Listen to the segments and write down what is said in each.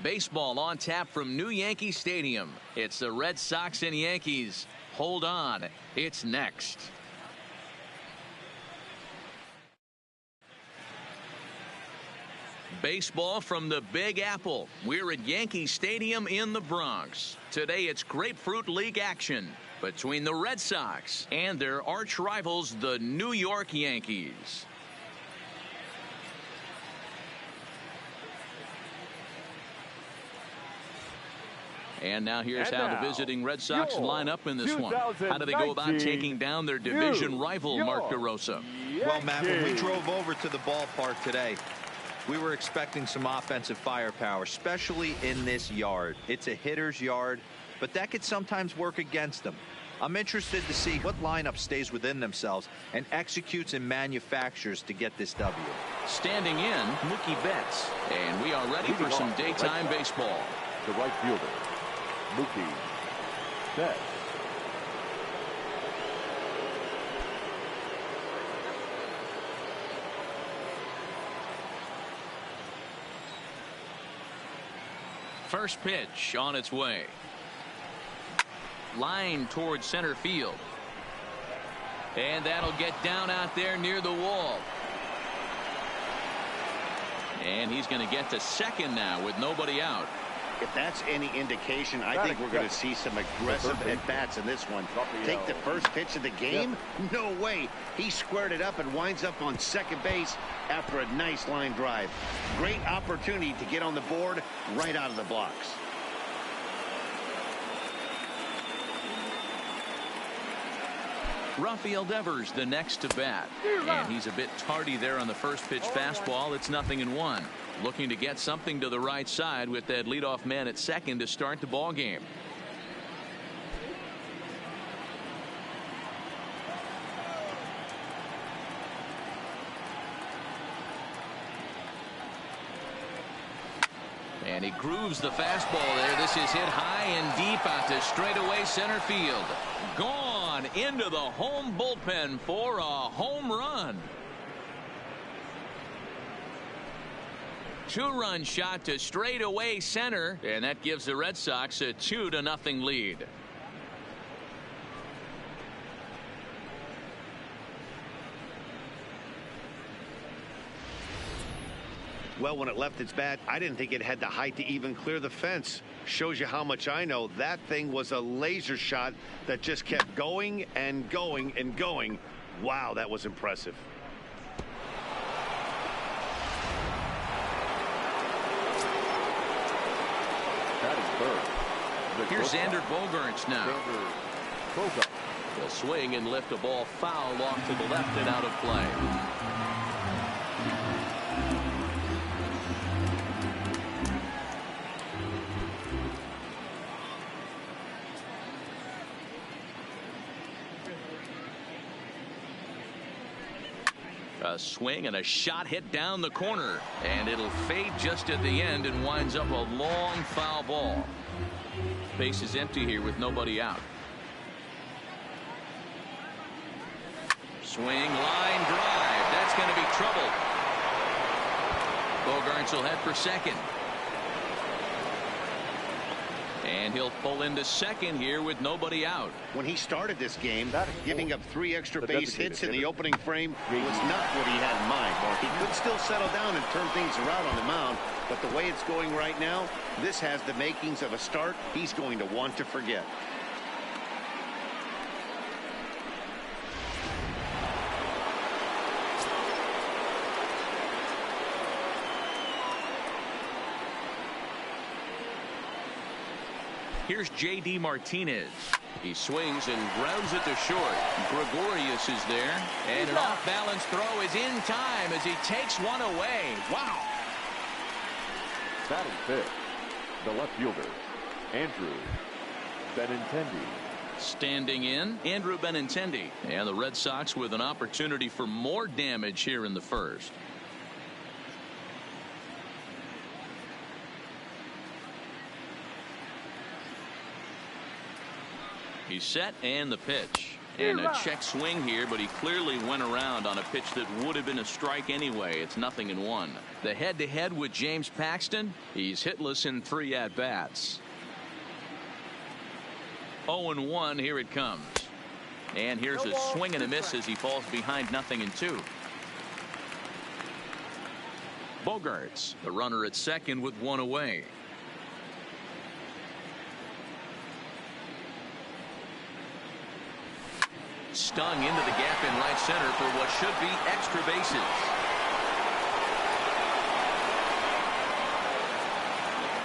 Baseball on tap from New Yankee Stadium. It's the Red Sox and Yankees. Hold on. It's next. Baseball from the Big Apple. We're at Yankee Stadium in the Bronx. Today it's Grapefruit League action between the Red Sox and their arch rivals, the New York Yankees. And now here's how the visiting Red Sox line up in this one. How do they go about taking down their division rival, Mark DeRosa? Well, Matt, when we drove over to the ballpark today, we were expecting some offensive firepower, especially in this yard. It's a hitter's yard, but that could sometimes work against them. I'm interested to see what lineup stays within themselves and executes and manufactures to get this W. Standing in, Mookie Betts. And we are ready for some daytime baseball. The right fielder, Mookie Betts. First pitch on its way. Line towards center field. And that'll get down out there near the wall. And he's going to get to second now with nobody out. If that's any indication, I think we're going to see some aggressive at-bats in this one. Take the first pitch of the game? No way. He squared it up and winds up on second base after a nice line drive. Great opportunity to get on the board right out of the blocks. Rafael Devers the next to bat. And he's a bit tardy there on the first pitch fastball. It's 0-1. Looking to get something to the right side with that leadoff man at second to start the ball game. And he grooves the fastball there. This is hit high and deep out to straightaway center field. Gone into the home bullpen for a home run. Two-run shot to straightaway center, and that gives the Red Sox a 2-0 lead. Well, when it left its bat, I didn't think it had the height to even clear the fence. Shows you how much I know. That thing was a laser shot that just kept going and going and going. Wow, that was impressive. Here's Xander Bogaerts now. He'll swing and lift a ball foul off to the left and out of play. A swing and a shot hit down the corner, and it'll fade just at the end and winds up a long foul ball. Base is empty here with nobody out. Swing, line drive. That's going to be trouble. Bogaerts will head for second. And he'll pull into second here with nobody out. When he started this game, giving up 3 extra base hits in the opening frame was not what he had in mind. He could still settle down and turn things around on the mound, but the way it's going right now, this has the makings of a start he's going to want to forget. Here's J.D. Martinez. He swings and grounds it to short. Gregorius is there. And an off-balance throw is in time as he takes one away. Wow. Batting fifth, the left fielder, Andrew Benintendi. Standing in, Andrew Benintendi. And the Red Sox with an opportunity for more damage here in the first. He's set, and the pitch. And a check swing here, but he clearly went around on a pitch that would have been a strike anyway. It's 0-1. The head-to-head with James Paxton. He's hitless in 3 at-bats. 0-1. Here it comes. And here's a swing and a miss as he falls behind 0-2. Bogarts, the runner at second with 1 away. Stung into the gap in right center for what should be extra bases.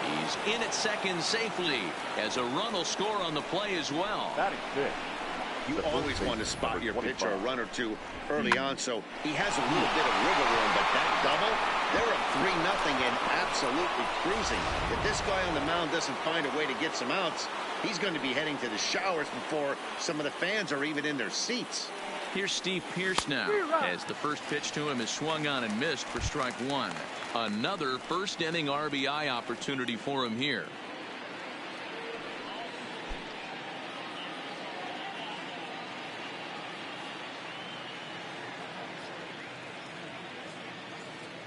He's in at second safely as a run will score on the play as well. Batting fifth. You always want to spot your pitcher a run or two early on, so he has a little bit of wiggle room, but that double, they're up 3-0 and absolutely cruising. If this guy on the mound doesn't find a way to get some outs, he's going to be heading to the showers before some of the fans are even in their seats. Here's Steve Pearce now as the first pitch to him is swung on and missed for strike 1. Another first inning RBI opportunity for him here.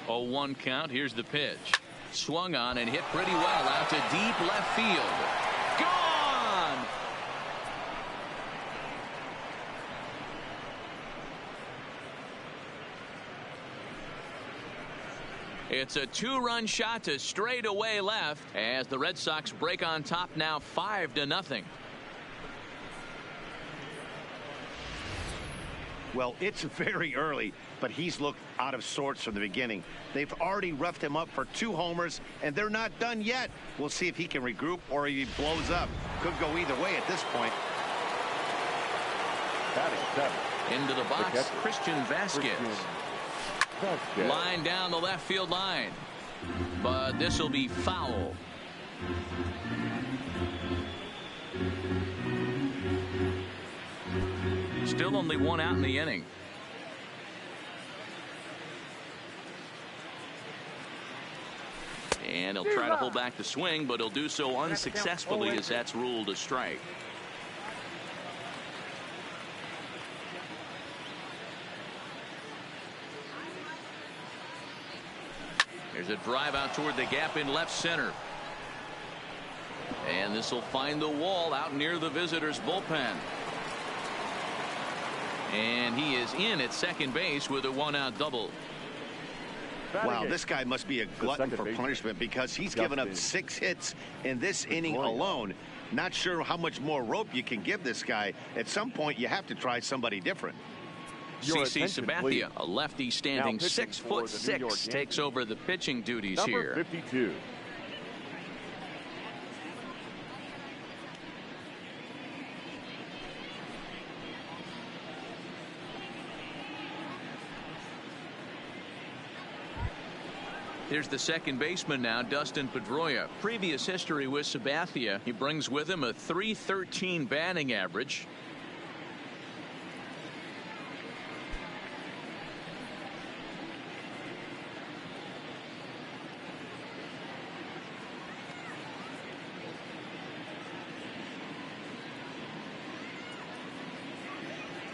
A 1 count. Here's the pitch. Swung on and hit pretty well out to deep left field. Gone! It's a 2-run shot to straightaway left as the Red Sox break on top now 5-0. Well, it's very early, but he's looked out of sorts from the beginning. They've already roughed him up for 2 homers, and they're not done yet. We'll see if he can regroup or if he blows up. Could go either way at this point. Batting seventh. Into the box, Christian Vasquez. Line down the left field line, but this will be foul. Still only 1 out in the inning. And he'll try to hold back the swing, but he'll do so unsuccessfully as that's ruled a strike. There's a drive out toward the gap in left center. And this will find the wall out near the visitors' bullpen. And he is in at second base with a 1-out double. Wow, this guy must be a glutton for punishment because he's given up 6 hits in this inning alone. Not sure how much more rope you can give this guy. At some point, you have to try somebody different. CC Sabathia, a lefty standing 6'6", takes over the pitching duties Number here. 52. Here's the second baseman now, Dustin Pedroia. Previous history with Sabathia. He brings with him a .313 batting average.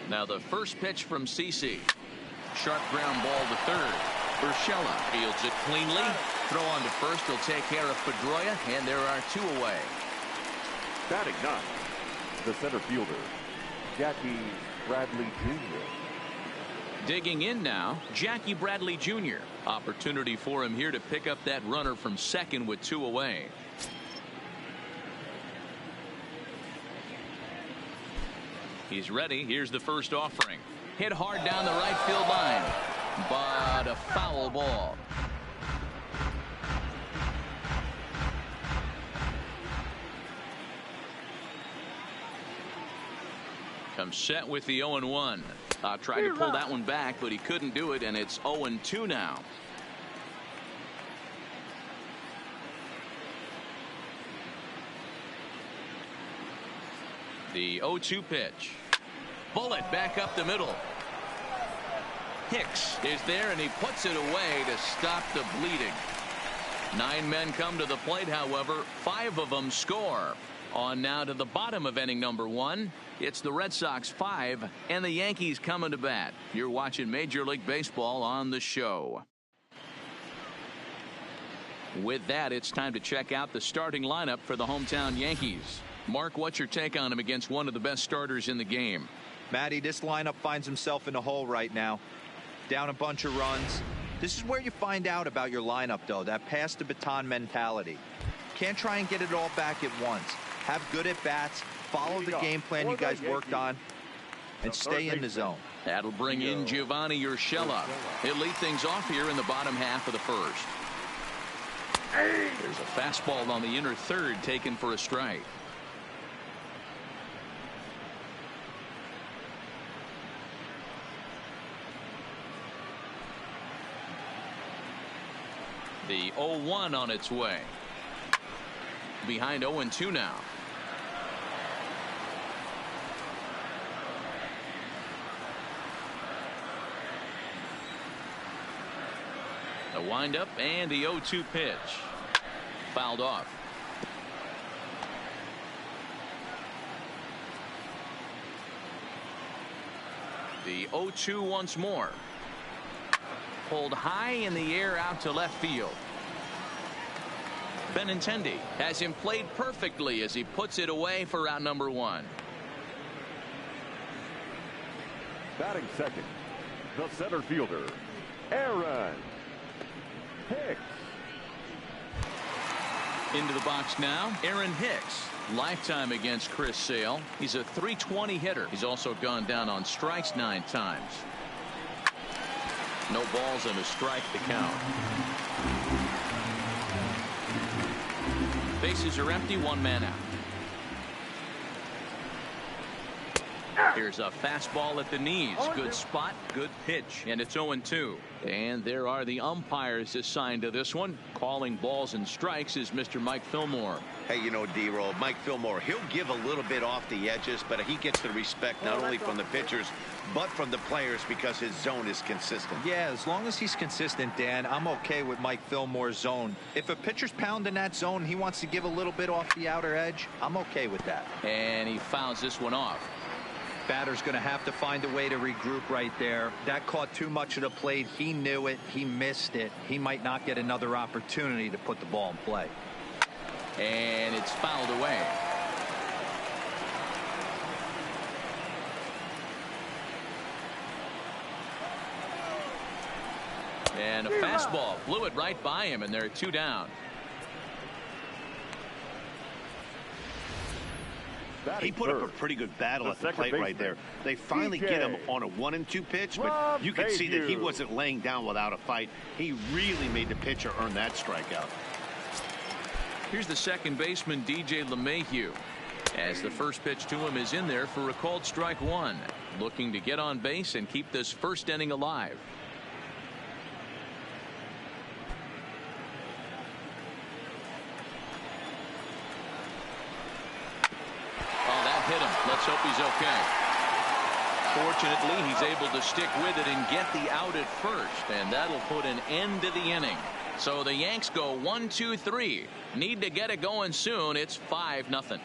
Now the first pitch from CC. Sharp ground ball to third. Urshela fields it cleanly. Throw on to first will take care of Pedroia, and there are 2 away. Batting ninth, the center fielder, Jackie Bradley Jr. Digging in now, Jackie Bradley Jr. Opportunity for him here to pick up that runner from second with 2 away. He's ready. Here's the first offering. Hit hard down the right field line, but a foul ball. Comes set with the 0-1. Tried to pull that one back, but he couldn't do it, and it's 0-2 now. The 0-2 pitch. Bullet back up the middle. Hicks is there, and he puts it away to stop the bleeding. 9 men come to the plate, however. 5 of them score. On now to the bottom of inning number 1. It's the Red Sox 5 and the Yankees coming to bat. You're watching Major League Baseball on the show. With that, it's time to check out the starting lineup for the hometown Yankees. Mark, what's your take on him against one of the best starters in the game? Matty, this lineup finds himself in a hole right now. Down a bunch of runs. This is where you find out about your lineup, though, that pass the baton mentality. Can't try and get it all back at once. Have good at-bats, follow the game plan you guys worked on, and stay in the zone. That'll bring in Giovanni Urshela. He'll lead things off here in the bottom half of the first. There's a fastball on the inner third taken for a strike. The 0-1 on its way. Behind 0-2 now. The windup and the 0-2 pitch. Fouled off. The 0-2 once more. Pulled high in the air out to left field. Benintendi has him played perfectly as he puts it away for out number 1. Batting second, the center fielder, Aaron Hicks. Into the box now, Aaron Hicks. Lifetime against Chris Sale. He's a .320 hitter. He's also gone down on strikes 9 times. No balls and a strike to count. Bases are empty, 1 man out. Here's a fastball at the knees. Good spot, good pitch, and it's 0-2. And there are the umpires assigned to this one. Calling balls and strikes is Mr. Mike Fillmore. Hey, you know, D-Roll, Mike Fillmore, he'll give a little bit off the edges, but he gets the respect not only from the pitchers, but from the players because his zone is consistent. Yeah, as long as he's consistent, Dan, I'm okay with Mike Fillmore's zone. If a pitcher's pounding that zone, he wants to give a little bit off the outer edge, I'm okay with that. And he fouls this one off. Batter's going to have to find a way to regroup right there. That caught too much of the plate. He knew it. He missed it. He might not get another opportunity to put the ball in play. And it's fouled away. And a fastball blew it right by him, and there are 2 down. He put up a pretty good battle at the plate right there. They finally get him on a 1-2 pitch, but you could see that he wasn't laying down without a fight. He really made the pitcher earn that strikeout. Here's the second baseman, DJ LeMahieu, as the first pitch to him is in there for a called strike 1. Looking to get on base and keep this first inning alive. Hit him. Let's hope he's okay. Fortunately, he's able to stick with it and get the out at first, and that'll put an end to the inning. So the Yanks go 1-2-3. Need to get it going soon. It's 5-0.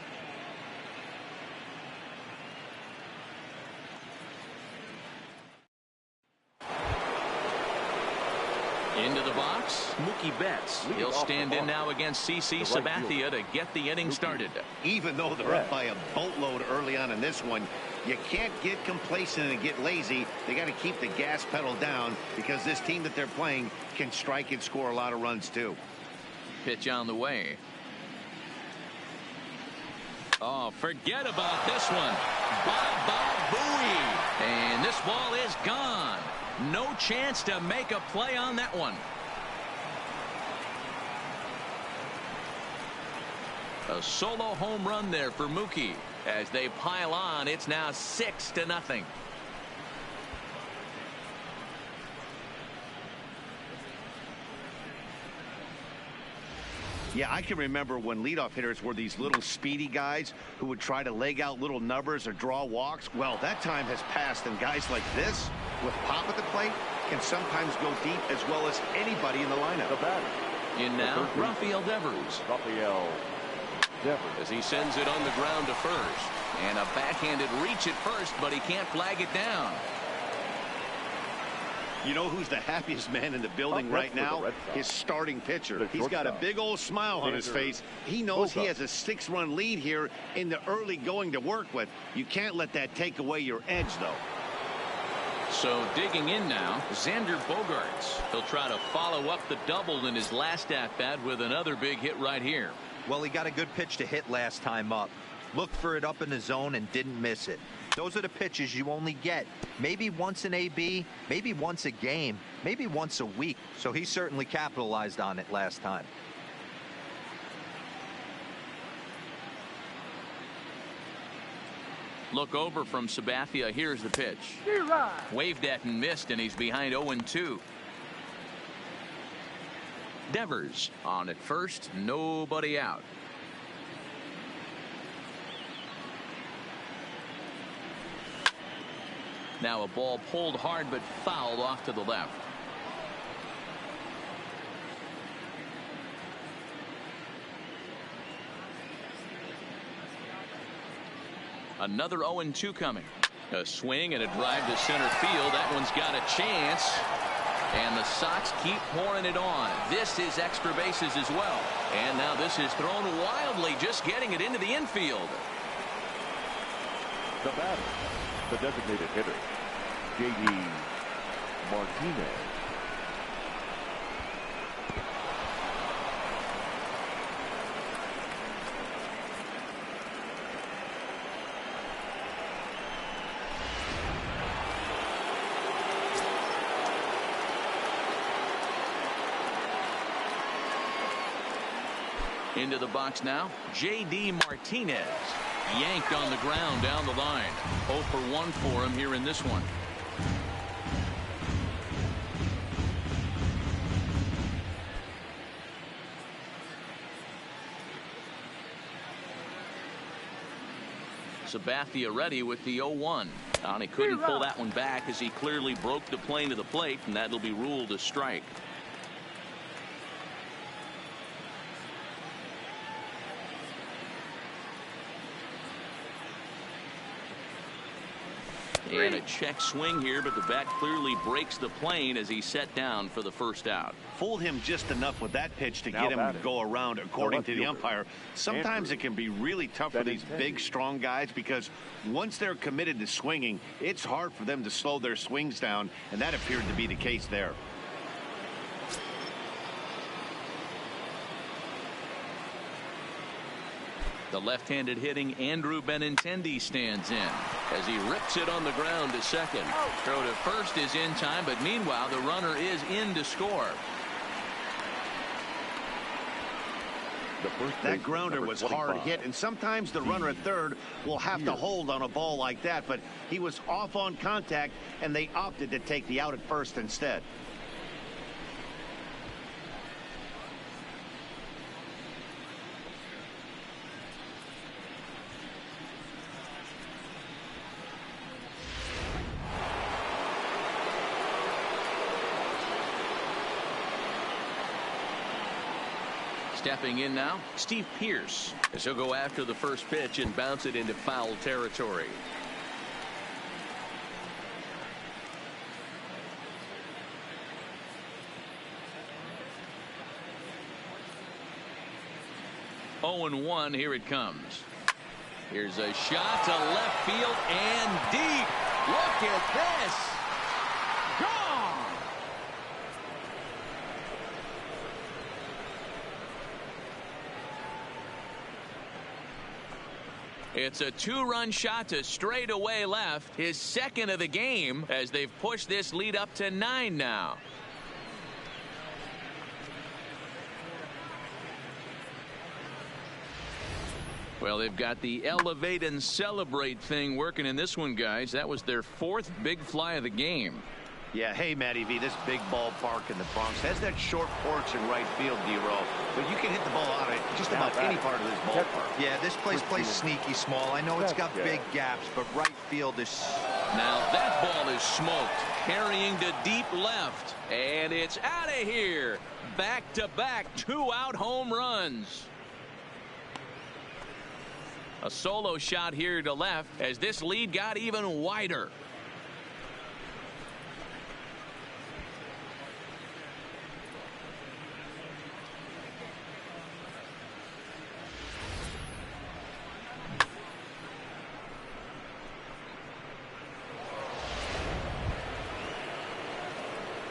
Into the box, Mookie Betts. He'll stand in now against CC Sabathia to get the inning started. Even though they're up by a boatload early on in this one, you can't get complacent and get lazy. They got to keep the gas pedal down because this team that they're playing can strike and score a lot of runs too. Pitch on the way. Oh, forget about this one. Baba Booey. And this ball is gone. No chance to make a play on that one. A solo home run there for Mookie. As they pile on, it's now 6-0. Yeah, I can remember when leadoff hitters were these little speedy guys who would try to leg out little numbers or draw walks. Well, that time has passed, and guys like this, with pop at the plate, can sometimes go deep as well as anybody in the lineup. The batter. In now, Rafael Devers. Rafael as he sends it on the ground to first. And a backhanded reach at first, but he can't flag it down. You know who's the happiest man in the building right now? His starting pitcher. He's got a big old smile on his face. He knows he has a 6-run lead here in the early going to work with. You can't let that take away your edge, though. So digging in now, Xander Bogaerts. He'll try to follow up the double in his last at-bat with another big hit right here. Well, he got a good pitch to hit last time up. Looked for it up in the zone and didn't miss it. Those are the pitches you only get maybe once in AB, maybe once a game, maybe once a week. So he certainly capitalized on it last time. Look over from Sabathia. Here's the pitch. Waved at and missed, and he's behind 0-2. Devers on at first, nobody out. Now a ball pulled hard but fouled off to the left. Another 0-2 coming. A swing and a drive to center field. That one's got a chance. And the Sox keep pouring it on. This is extra bases as well. And now this is thrown wildly, just getting it into the infield. The batter, the designated hitter, J.D. Martinez. Into the box now, J.D. Martinez. Yanked on the ground down the line. 0 for 1 for him here in this one. Sabathia ready with the 0-1. And he couldn't pull that one back as he clearly broke the plane to the plate, and that'll be ruled a strike. And a check swing here, but the bat clearly breaks the plane as he's set down for the first out. Fooled him just enough with that pitch to get him to go around, according to the umpire. Sometimes it can be really tough for these big, strong guys because once they're committed to swinging, it's hard for them to slow their swings down, and that appeared to be the case there. The left-handed hitting Andrew Benintendi stands in as he rips it on the ground to second. Throw to first is in time, but meanwhile the runner is in to score. That grounder was hard hit, and sometimes the runner at third will have to hold on a ball like that, but he was off on contact, and they opted to take the out at first instead. Stepping in now, Steve Pearce, as he'll go after the first pitch and bounce it into foul territory. Oh and 1, here it comes. Here's a shot to left field and deep. Look at this. Gone. It's a 2-run shot to straightaway left, his second of the game, as they've pushed this lead up to 9 now. Well, they've got the elevate and celebrate thing working in this one, guys. That was their 4th big fly of the game. Yeah, hey, Matty V, this big ballpark in the Bronx has that short porch in right field, D-Row, but you can hit the ball out of just about any part of this ballpark. Yeah, this place plays sneaky small. I know it's got big gaps, but right field is... Now that ball is smoked, carrying to deep left, and it's out of here. Back-to-back 2-out home runs. A solo shot here to left as this lead got even wider.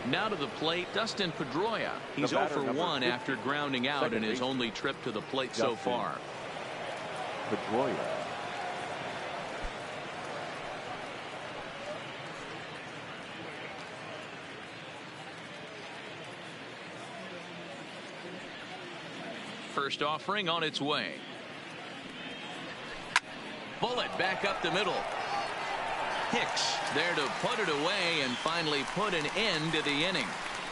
Now to the plate, Dustin Pedroia. He's 0 for 1 after grounding out in his only trip to the plate so far. Pedroia. First offering on its way. Bullet back up the middle. Hicks there to put it away and finally put an end to the inning.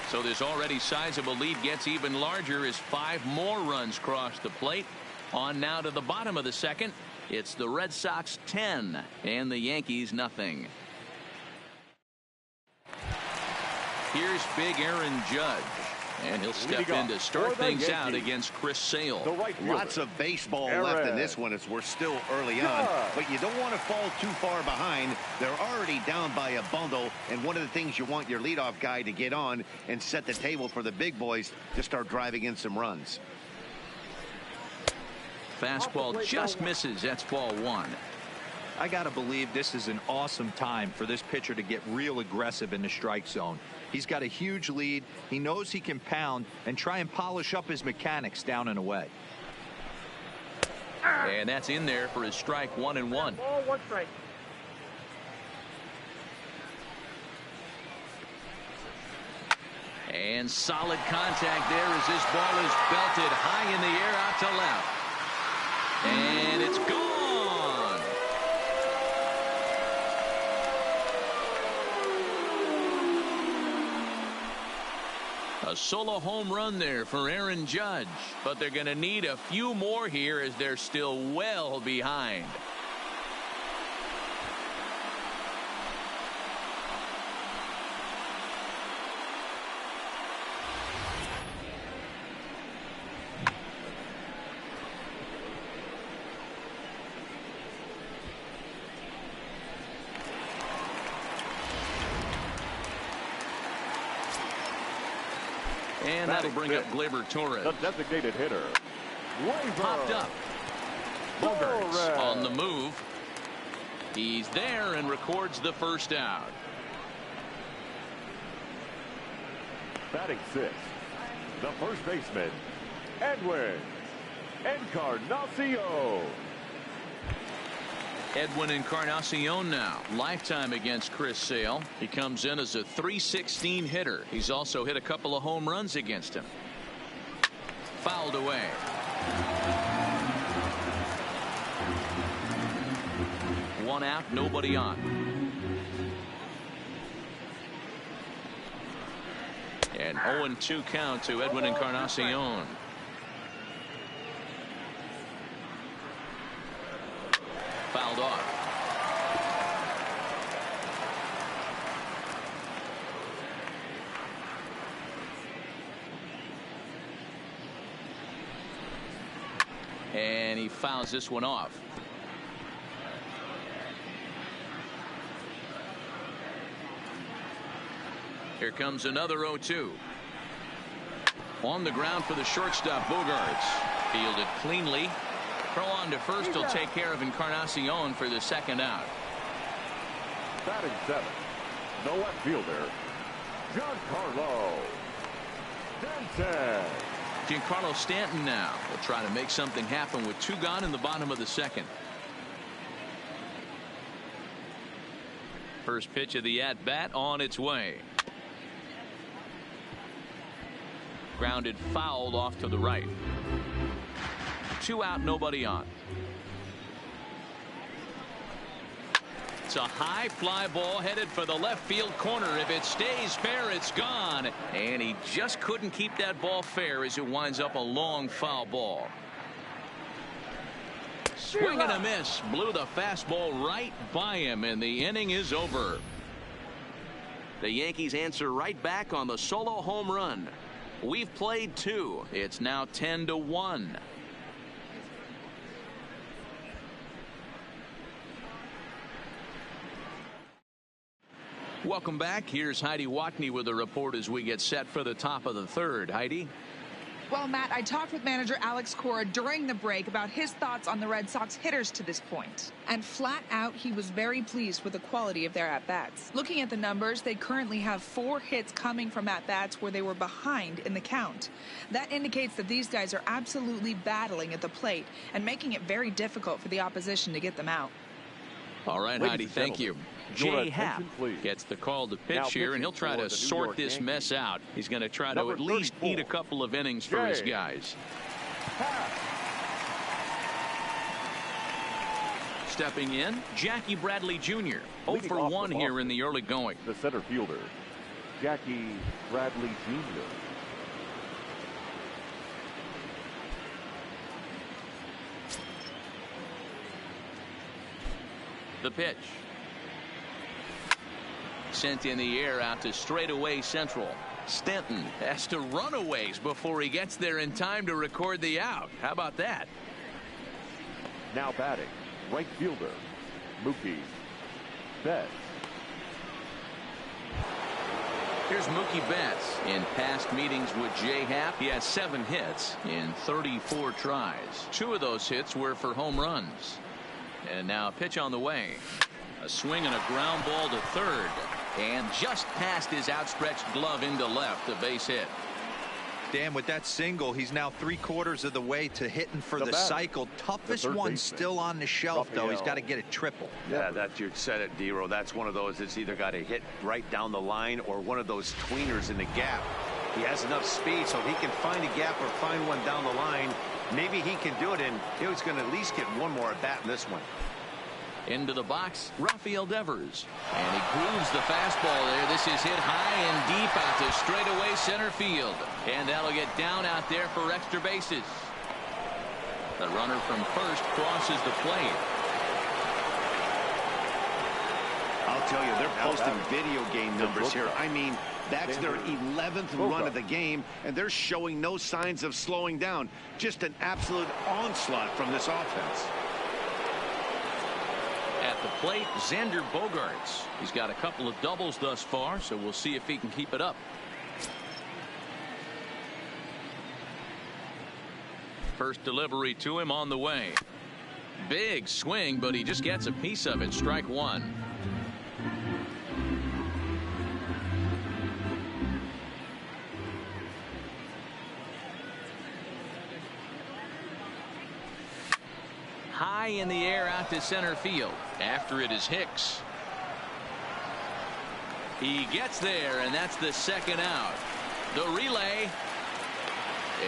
So this already sizable lead gets even larger as 5 more runs cross the plate. On now to the bottom of the second. It's the Red Sox 10 and the Yankees nothing. Here's big Aaron Judge. And he'll step in to start things out against Chris Sale. Lots of baseball left in this one as we're still early on. But you don't want to fall too far behind. They're already down by a bundle. And one of the things you want your leadoff guy to get on and set the table for the big boys to start driving in some runs. Fastball just misses. That's ball 1. I got to believe this is an awesome time for this pitcher to get real aggressive in the strike zone. He's got a huge lead. He knows he can pound and try and polish up his mechanics down and away. And that's in there for his strike 1-1. Ball 1 strike. And solid contact there as this ball is belted high in the air out to left. And it's gone. A solo home run there for Aaron Judge, but they're going to need a few more here as they're still well behind. And that'll bring up Gleyber Torres. The designated hitter. Popped up. Bogarts on the move. He's there and records the first out. Batting 6th, the first baseman, Edwin Encarnacion. Edwin Encarnacion now, lifetime against Chris Sale. He comes in as a .316 hitter. He's also hit a couple of home runs against him. Fouled away. One out, nobody on. And 0-2 count to Edwin Encarnacion. Fouled off. And he fouls this one off. Here comes another 0-2. On the ground for the shortstop, Bogarts. Fielded cleanly. Throw on to first will take care of Encarnacion for the second out. Batting 7th, the left fielder, Giancarlo Stanton. Giancarlo Stanton now will try to make something happen with 2 gone in the bottom of the second. First pitch of the at-bat on its way. Grounded fouled off to the right. 2 out, nobody on. It's a high fly ball headed for the left field corner. If it stays fair, it's gone. And he just couldn't keep that ball fair as it winds up a long foul ball. Swing and a miss. Blew the fastball right by him, and the inning is over. The Yankees answer right back on the solo home run. We've played 2. It's now 10-1. Welcome back. Here's Heidi Watney with a report as we get set for the top of the third. Heidi? Well, Matt, I talked with manager Alex Cora during the break about his thoughts on the Red Sox hitters to this point. And flat out, he was very pleased with the quality of their at-bats. Looking at the numbers, they currently have 4 hits coming from at-bats where they were behind in the count. That indicates that these guys are absolutely battling at the plate and making it very difficult for the opposition to get them out. All right, Heidi, thank you. Jay Happ gets the call to pitch here, and he'll try to sort this mess out. He's going to try to at least eat a couple of innings for his guys. Stepping in, Jackie Bradley Jr. 0 for 1 here in the early going. The center fielder, Jackie Bradley Jr. The pitch. Sent in the air out to straightaway central. Stanton has to run a ways before he gets there in time to record the out. How about that? Now batting, right fielder, Mookie Betts. Here's Mookie Betts. In past meetings with Jay Happ, he has 7 hits in 34 tries. 2 of those hits were for home runs. And now a pitch on the way. A swing and a ground ball to third. And just past his outstretched glove into left, a base hit. Dan, with that single, he's now 3/4 of the way to hitting for the cycle. Toughest one still on the shelf, though. He's got to get a triple. Yeah, that you said it, D-Row. That's one of those that's either got to hit right down the line or one of those tweeners in the gap. He has enough speed so he can find a gap or find one down the line. Maybe he can do it, and he was going to at least get one more at bat in this one. Into the box, Rafael Devers. And he grooves the fastball there. This is hit high and deep out to straightaway center field. And that'll get down out there for extra bases. The runner from first crosses the plate. I'll tell you, they're posting video game numbers here. I mean, that's their 11th run of the game, and they're showing no signs of slowing down. Just an absolute onslaught from this offense. At the plate, Xander Bogaerts. He's got a couple of doubles thus far, so we'll see if he can keep it up. First delivery to him on the way. Big swing, but he just gets a piece of it. Strike 1. High in the air out to center field. After it is Hicks. He gets there, and that's the second out. The relay.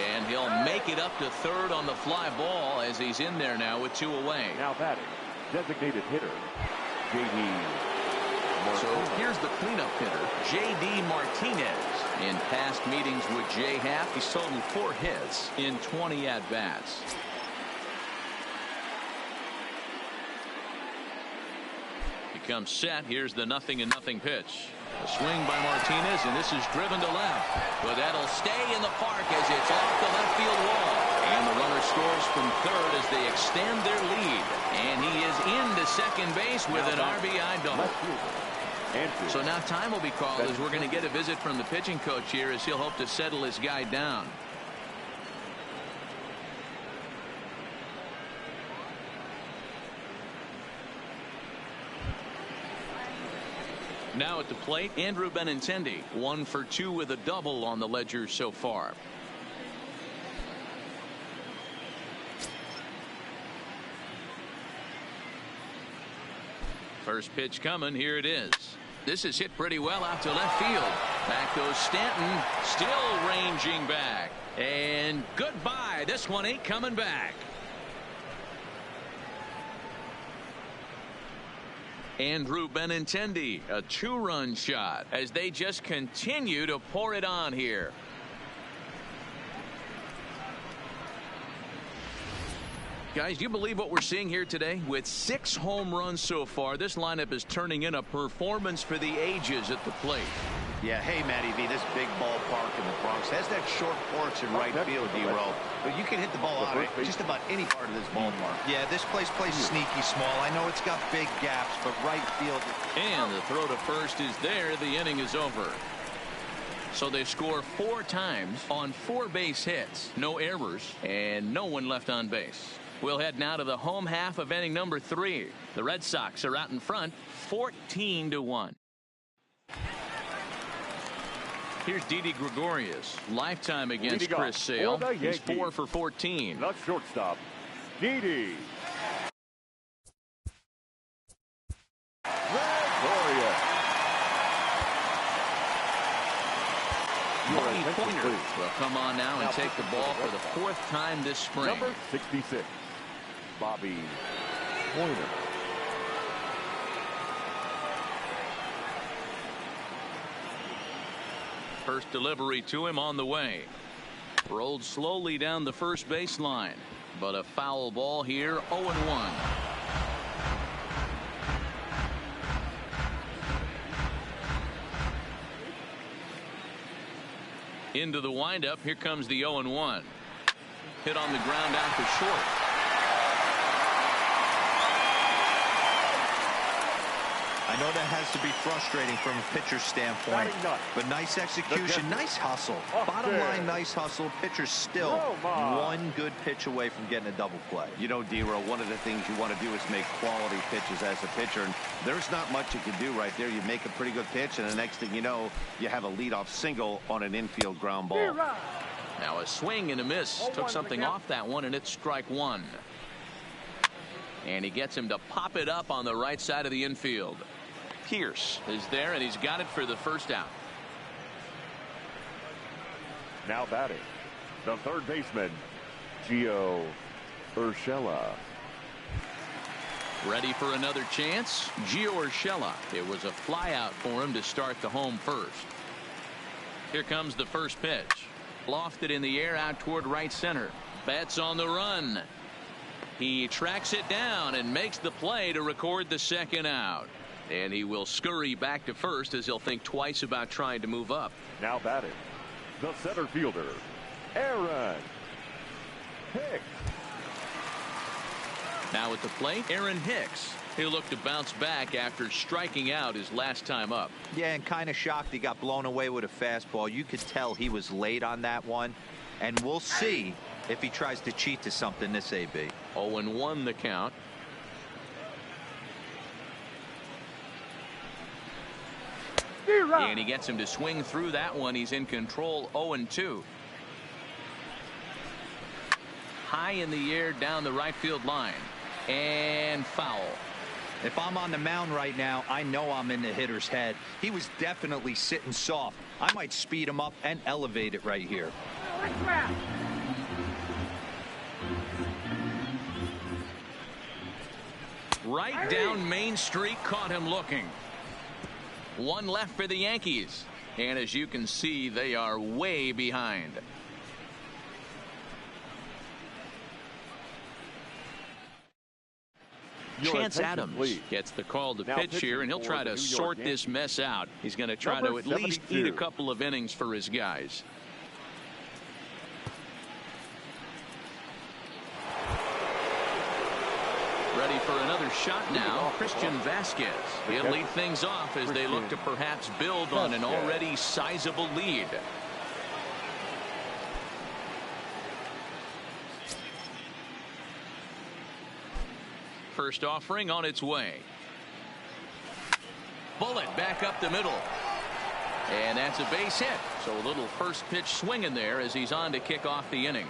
And he'll make it up to third on the fly ball as he's in there now with 2 away. Now batting, designated hitter, J.D. So here's the cleanup hitter, J.D. Martinez. In past meetings with Jay Happ, he's totaled 4 hits in 20 at-bats. Comes set. Here's the 0-0 pitch. A swing by Martinez, and this is driven to left. But that'll stay in the park as it's off the left field wall. And the runner scores from third as they extend their lead. And he is into second base with an RBI double. So now time will be called as we're going to get a visit from the pitching coach here as he'll hope to settle his guy down. Now at the plate, Andrew Benintendi, 1 for 2 with a double on the ledger so far. First pitch coming. Here it is. This is hit pretty well out to left field. Back goes Stanton, still ranging back. And goodbye. This one ain't coming back. Andrew Benintendi, a 2-run shot as they just continue to pour it on here. Guys, do you believe what we're seeing here today? With 6 home runs so far, this lineup is turning in a performance for the ages at the plate. Yeah, hey, Matty V, this big ballpark in the Bronx Sox. Has that short porch in right field, D-Row. But you can hit the ball out of just about any part of this ballpark. Yeah, this place plays sneaky small. I know it's got big gaps, but right field. And the throw to first is there. The inning is over. So they score 4 times on 4 base hits. No errors and no one left on base. We'll head now to the home half of inning number 3. The Red Sox are out in front 14-1. Here's Didi Gregorius. Lifetime against Chris Sale. He's 4 for 14. The shortstop, Didi Gregorius. Bobby Pointer will come on now and take the ball for the 4th time this spring. Number 66, Bobby Pointer. First delivery to him on the way. Rolled slowly down the first baseline, but a foul ball here. 0-1. Into the windup. Here comes the 0-1. Hit on the ground out to short. I know that has to be frustrating from a pitcher's standpoint, but nice execution, nice hustle. Bottom line, nice hustle. Pitcher's still one good pitch away from getting a double play. You know, D-Row, one of the things you want to do is make quality pitches as a pitcher, and there's not much you can do right there. You make a pretty good pitch, and the next thing you know, you have a leadoff single on an infield ground ball. Now a swing and a miss. Took something off that one, and it's strike 1. And he gets him to pop it up on the right side of the infield. Pierce is there, and he's got it for the first out. Now batting, the third baseman, Gio Urshela. Ready for another chance? Gio Urshela. It was a fly out for him to start the home first. Here comes the first pitch. Lofted in the air out toward right center. Betts on the run. He tracks it down and makes the play to record the second out. And he will scurry back to first as he'll think twice about trying to move up. Now batting, the center fielder, Aaron Hicks. Now at the plate, Aaron Hicks. He'll look to bounce back after striking out his last time up. Yeah, and kind of shocked he got blown away with a fastball. You could tell he was late on that one. And we'll see if he tries to cheat to something this AB. 0-1 the count. And he gets him to swing through that one. He's in control. 0-2. High in the air down the right field line. And foul. If I'm on the mound right now, I know I'm in the hitter's head. He was definitely sitting soft. I might speed him up and elevate it right here. Right down Main Street, caught him looking. One left for the Yankees. And as you can see, they are way behind. Chance Adams gets the call to pitch here, and he'll try to sort this mess out. He's going to try to at least eat a couple of innings for his guys. Ready for another shot now. Christian Vasquez. He'll lead things off as they look to perhaps build on an already sizable lead. First offering on its way. Bullet back up the middle. And that's a base hit. So a little first pitch swing in there as he's on to kick off the inning.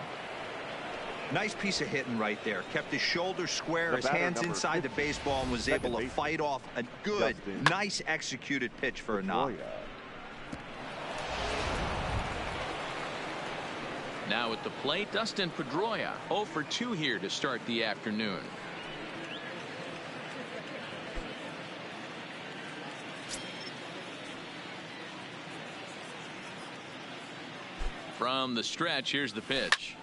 Nice piece of hitting right there. Kept his shoulders square, his hands inside the baseball, and was able to fight off a good, nice executed pitch for a knock. Now at the plate, Dustin Pedroia. 0 for 2 here to start the afternoon. From the stretch, here's the pitch.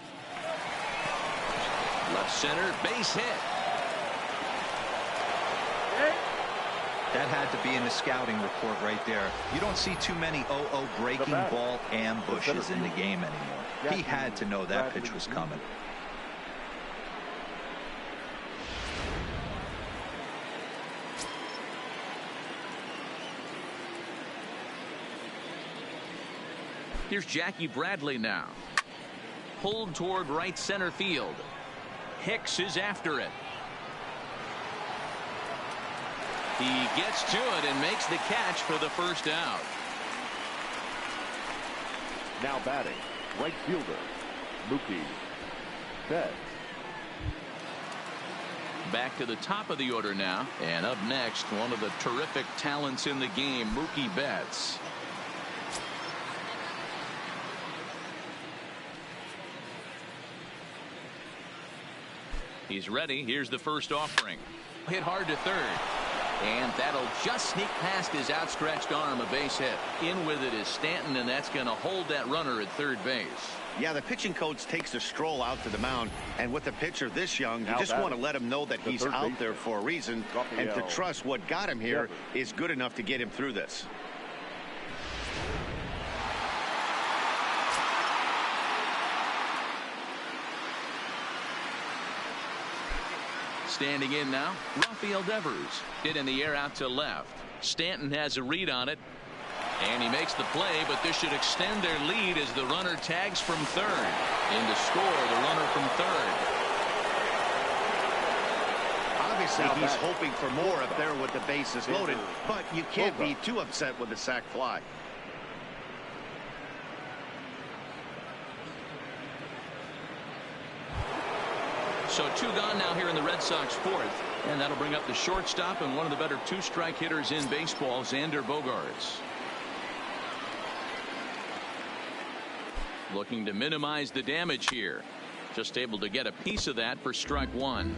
Left center, base hit. That had to be in the scouting report right there. You don't see too many 0-0 breaking ball ambushes in the game anymore. He had to know that pitch was coming. Here's Jackie Bradley now. Pulled toward right center field. Hicks is after it. He gets to it and makes the catch for the first out. Now batting, right fielder, Mookie Betts. Back to the top of the order now. And up next, one of the terrific talents in the game, Mookie Betts. He's ready. Here's the first offering. Hit hard to third. And that'll just sneak past his outstretched arm, a base hit. In with it is Stanton, and that's going to hold that runner at third base. Yeah, the pitching coach takes the stroll out to the mound, and with a pitcher this young, you just want to let him know that he's out there for a reason, and to trust what got him here is good enough to get him through this. Standing in now, Rafael Devers. Hit in the air out to left. Stanton has a read on it. And he makes the play, but this should extend their lead as the runner tags from third. In to score, the runner from third. Obviously, he's hoping for more up there with the bases loaded, but you can't be too upset with the sac fly. So 2 gone now here in the Red Sox fourth. And that'll bring up the shortstop and one of the better 2-strike hitters in baseball, Xander Bogaerts. Looking to minimize the damage here. Just able to get a piece of that for strike 1.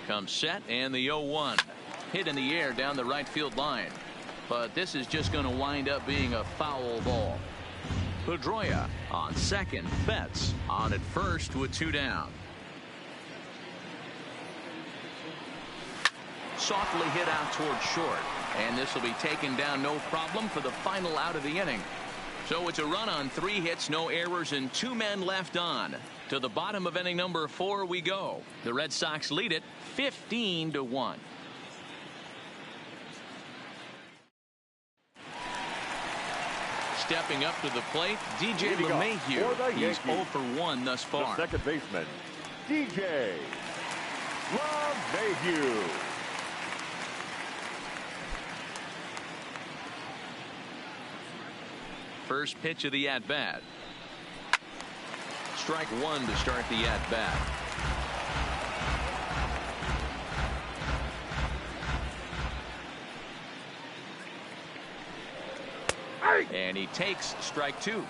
Comes set and the 0-1. Hit in the air down the right field line. But this is just going to wind up being a foul ball. Pedroia on second. Betts on at first with 2 down. Softly hit out toward short. And this will be taken down no problem for the final out of the inning. So it's a run on 3 hits, no errors, and 2 men left on. To the bottom of inning number 4 we go. The Red Sox lead it 15-1. Stepping up to the plate, DJ LeMahieu. He's 0 for 1 thus far. The second baseman, DJ LeMahieu. First pitch of the at-bat. Strike 1 to start the at-bat. And he takes strike 2.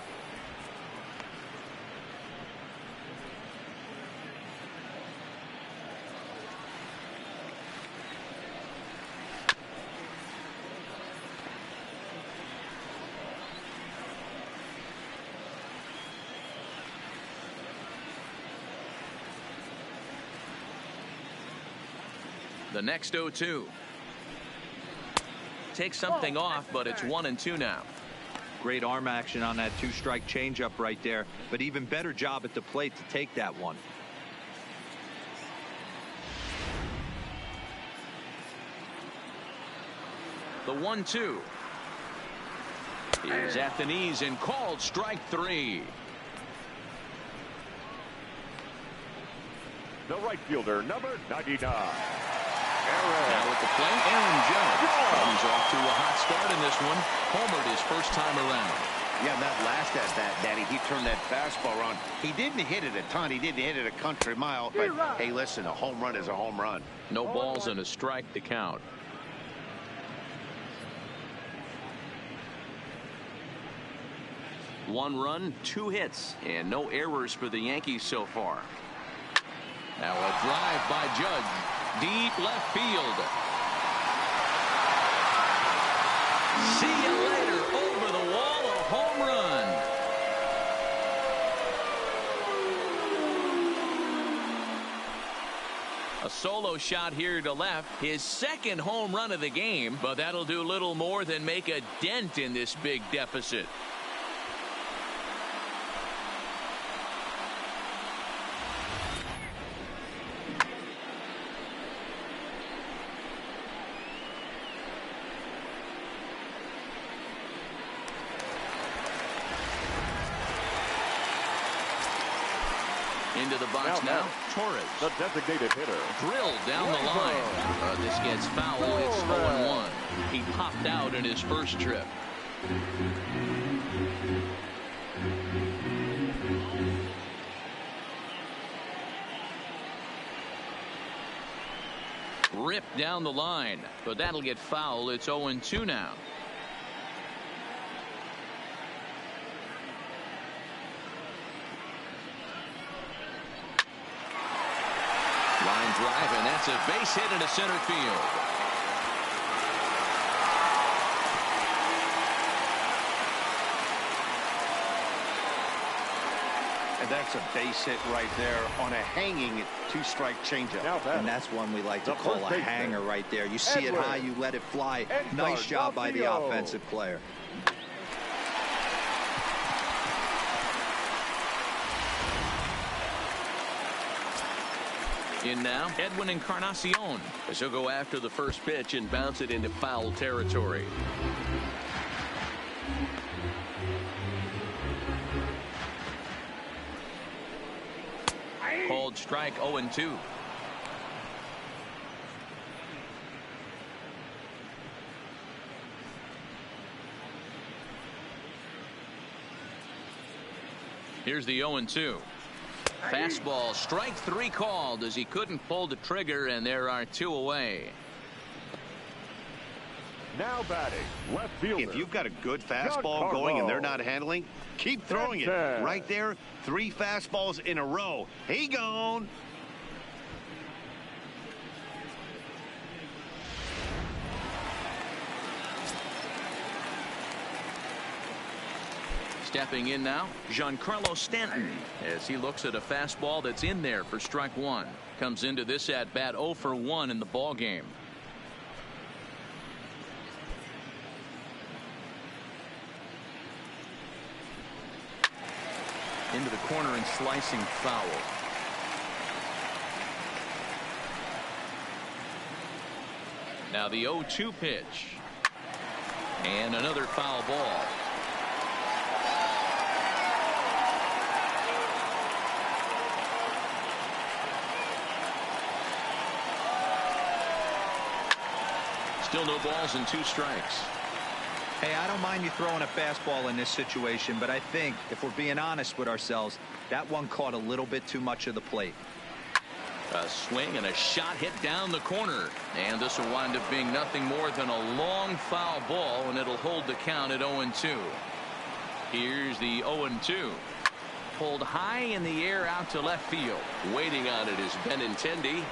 The next 0-2. Takes something off, but it's 1-2 now. Great arm action on that 2-strike changeup right there, but even better job at the plate to take that one. The 1-2 is at the knees and called strike 3. The right fielder, number 99. Now at the plate, Aaron Judge. He's off to a hot start in this one. Homered his first time around. Yeah, that last at bat, Danny, he turned that fastball around. He didn't hit it a ton. He didn't hit it a country mile. But, hey, listen, a home run is a home run. No balls and a strike to count. One run, 2 hits, and no errors for the Yankees so far. Now a drive by Judge. Deep left field. See you later. Over the wall, a home run. A solo shot here to left. His second home run of the game, but that'll do little more than make a dent in this big deficit. Into the box now. Torres. The designated hitter. Drilled down the line. This gets foul. It's 0-1. He popped out in his first trip. Ripped down the line, but that'll get foul. It's 0-2 now. Line drive, and that's a base hit into center field. And that's a base hit right there on a hanging two-strike changeup. And that's one we like to call a hanger right there. You see it high, you let it fly. Nice job by the offensive player. In now, Edwin Encarnacion, as he'll go after the first pitch and bounce it into foul territory. Called strike 0-2. Here's the 0-2. Fastball, strike 3 called as he couldn't pull the trigger, and there are 2 away. Now batting, left fielder. If you've got a good fastball going and they're not handling, keep throwing it. Right there, 3 fastballs in a row. He gone. Stepping in now, Giancarlo Stanton, as he looks at a fastball that's in there for strike 1. Comes into this at bat 0 for 1 in the ball game. Into the corner and slicing foul. Now the 0-2 pitch. And another foul ball. Still no balls and 2 strikes. Hey, I don't mind you throwing a fastball in this situation, but I think if we're being honest with ourselves, that one caught a little bit too much of the plate. A swing and a shot hit down the corner, and this will wind up being nothing more than a long foul ball, and it'll hold the count at 0-2. Here's the 0-2. Pulled high in the air out to left field. Waiting on it is Benintendi.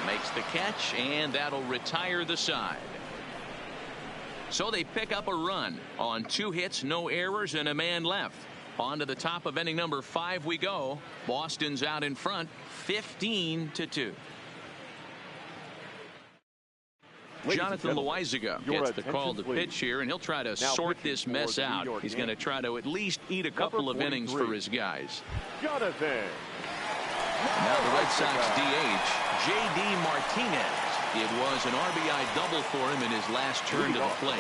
Makes the catch, and that'll retire the side. So they pick up a run on 2 hits, no errors, and a man left. On to the top of inning number 5 we go. Boston's out in front, 15-2. Jonathan Loizaga gets the call to pitch here, and he'll try to sort this mess out. He's going to try to at least eat a couple of innings for his guys. Jonathan. Now the Red Sox DH, J.D. Martinez. It was an RBI double for him in his last turn to the plate.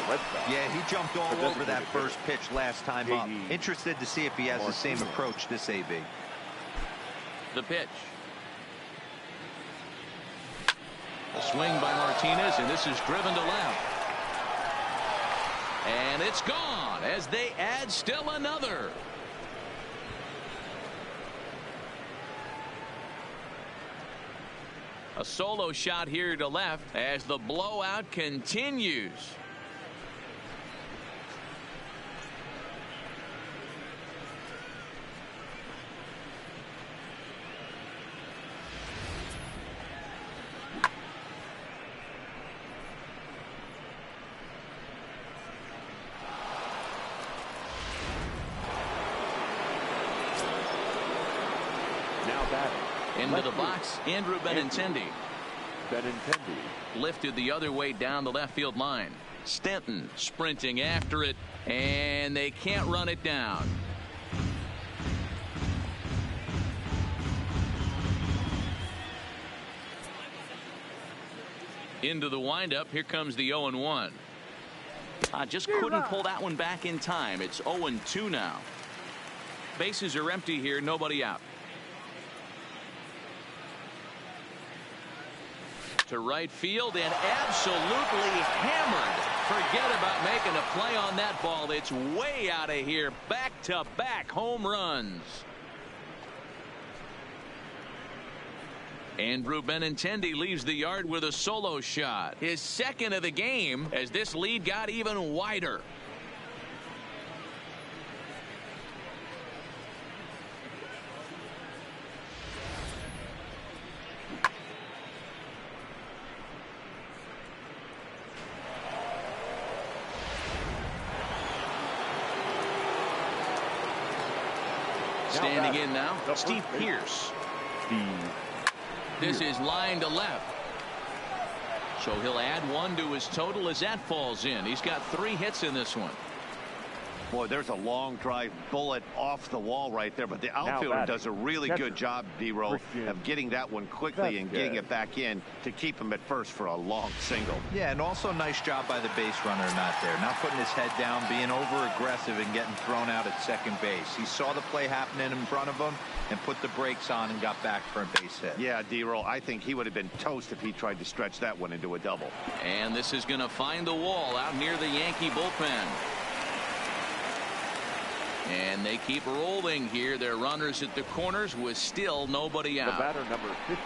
Yeah, he jumped all over that first pitch last time up. Interested to see if he has the same approach this AB. The pitch. A swing by Martinez, and this is driven to left. And it's gone as they add still another. A solo shot here to left as the blowout continues. Into the box, Andrew Benintendi. Benintendi. Lifted the other way down the left field line. Stanton sprinting after it, and they can't run it down. Into the windup. Here comes the 0-1. Just couldn't pull that one back in time. It's 0-2 now. Bases are empty here. Nobody out. To right field and absolutely hammered. Forget about making a play on that ball. It's way out of here. Back-to-back home runs. Andrew Benintendi leaves the yard with a solo shot. His second of the game as this lead got even wider. Standing in now, Steve Pearce. This is line to left. So he'll add one to his total as that falls in. He's got 3 hits in this one. Boy, there's a long drive bullet off the wall right there, but the outfielder does a really good job, D-Row, of getting that one quickly and getting it back in to keep him at first for a long single. Yeah, and also nice job by the base runner not there. Not putting his head down, being over-aggressive and getting thrown out at second base. He saw the play happening in front of him and put the brakes on and got back for a base hit. Yeah, D-Row, I think he would have been toast if he tried to stretch that one into a double. And this is going to find the wall out near the Yankee bullpen. And they keep rolling here. Their runners at the corners with still nobody out. The batter, number 50.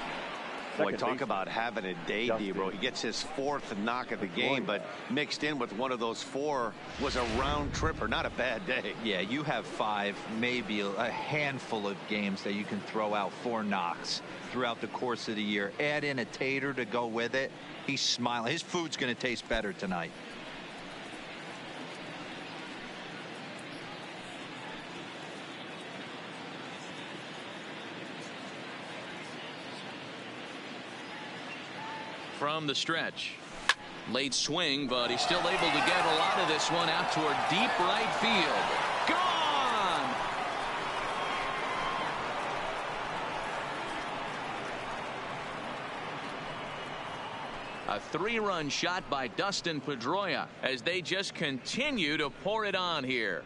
Boy, talk about having a day, D-Row. He gets his 4th knock of the game, but mixed in with one of those 4 was a round tripper. Not a bad day. Yeah, you have 5, maybe a handful of games that you can throw out 4 knocks throughout the course of the year. Add in a tater to go with it. He's smiling. His food's going to taste better tonight. From the stretch. Late swing, but he's still able to get a lot of this one out toward deep right field. Gone! A 3-run shot by Dustin Pedroia as they just continue to pour it on here.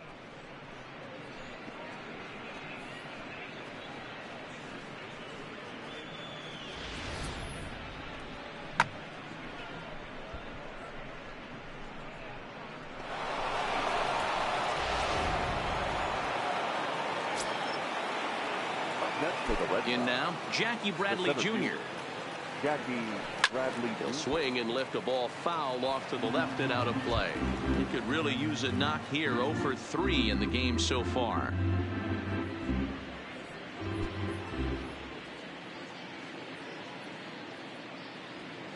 In now, Jackie Bradley Jr. Jackie Bradley. He'll swing and lift a ball foul off to the left and out of play. He could really use a knock here. 0 for 3 in the game so far.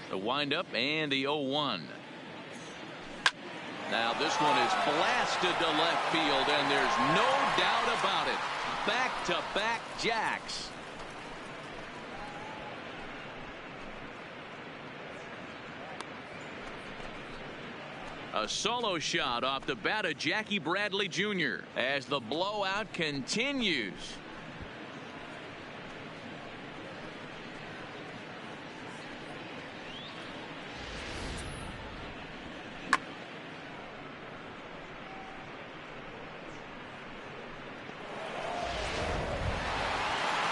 The windup and the 0-1. Now this one is blasted to left field, and there's no doubt about it. Back-to-back jacks. A solo shot off the bat of Jackie Bradley Jr. as the blowout continues.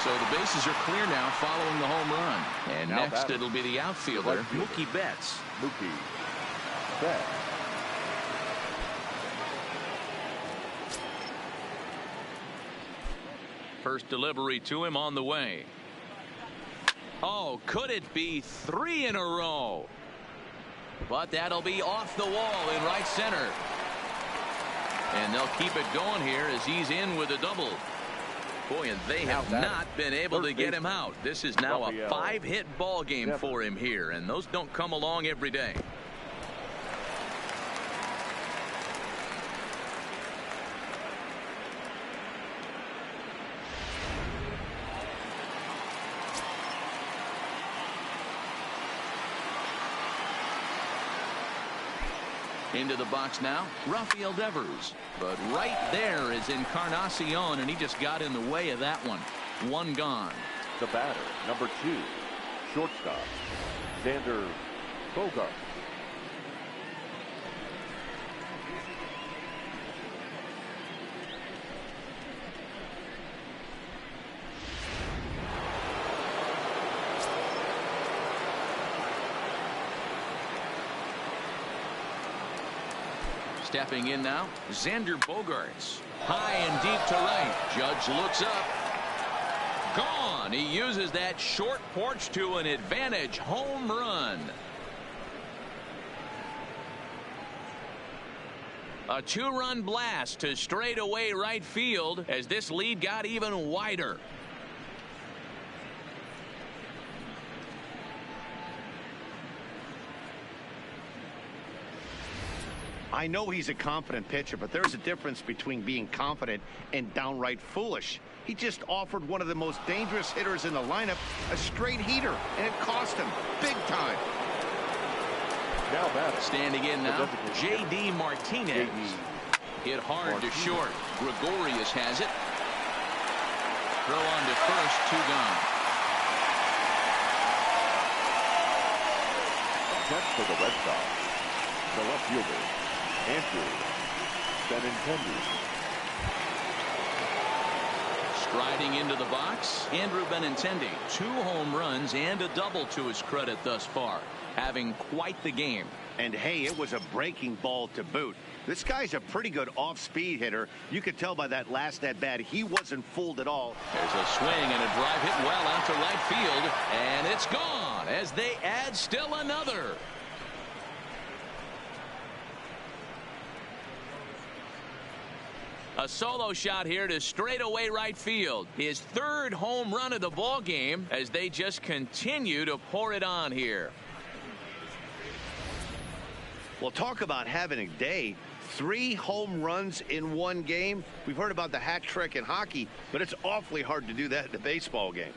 So the bases are clear now following the home run. And now next it'll be the outfielder, Mookie Betts. Mookie Betts. First delivery to him on the way. Oh, could it be 3 in a row? But that'll be off the wall in right center. And they'll keep it going here as he's in with a double. Boy, and they have not been able to get him out. This is now a 5-hit ball game for him here, and those don't come along every day. Into the box now, Rafael Devers. But right there is Encarnacion, and he just got in the way of that one. One gone. The batter, number 2, shortstop, Xander Bogart. Stepping in now, Xander Bogaerts. High and deep to right. Judge looks up. Gone. He uses that short porch to an advantage home run. A 2-run blast to straightaway right field as this lead got even wider. I know he's a confident pitcher, but there's a difference between being confident and downright foolish. He just offered one of the most dangerous hitters in the lineup a straight heater, and it cost him big time. Now batter. Standing in now, J.D. Martinez. Hit hard to short. Gregorius has it. Throw on to first, 2 gone. Next for the Red Sox, the left fielder, Andrew Benintendi. Striding into the box, Andrew Benintendi. 2 home runs and a double to his credit thus far. Having quite the game. And hey, it was a breaking ball to boot. This guy's a pretty good off-speed hitter. You could tell by that last at-bat he wasn't fooled at all. There's a swing and a drive hit well out to right field. And it's gone as they add still another. A solo shot here to straightaway right field. His 3rd home run of the ball game as they just continue to pour it on here. Well, talk about having a day. 3 home runs in one game. We've heard about the hat trick in hockey, but it's awfully hard to do that in a baseball game.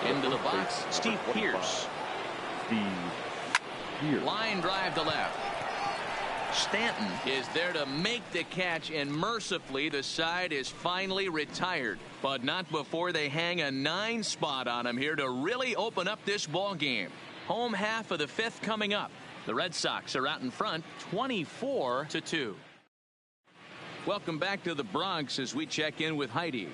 Into the box, Steve Pearce. Line drive to left. Stanton is there to make the catch, and mercifully the side is finally retired. But not before they hang a 9 spot on him here to really open up this ball game. Home half of the 5th coming up. The Red Sox are out in front 24-2. Welcome back to the Bronx as we check in with Heidi.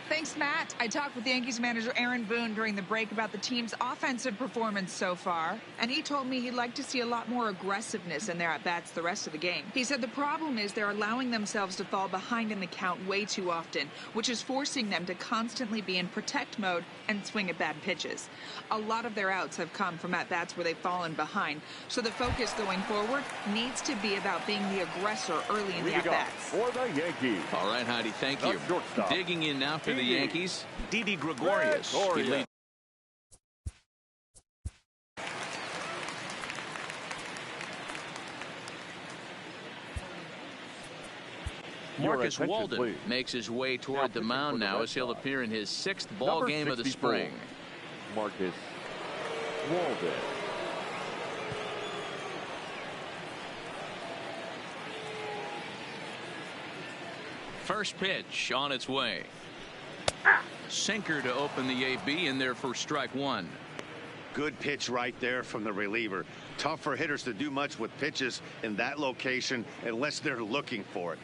Thanks, Matt. I talked with Yankees manager Aaron Boone during the break about the team's offensive performance so far, and he told me he'd like to see a lot more aggressiveness in their at-bats the rest of the game. He said the problem is they're allowing themselves to fall behind in the count way too often, which is forcing them to constantly be in protect mode and swing at bad pitches. A lot of their outs have come from at-bats where they've fallen behind, so the focus going forward needs to be about being the aggressor early in the at-bats. For the Yankees. All right, Heidi, thank you. Digging in now for the Yankees, Didi Gregorius. Marcus Walden makes his way toward the mound now as he'll appear in his 6th ball game of the spring. Marcus Walden. First pitch on its way. Sinker to open the AB in there for strike 1. Good pitch right there from the reliever. Tough for hitters to do much with pitches in that location unless they're looking for it.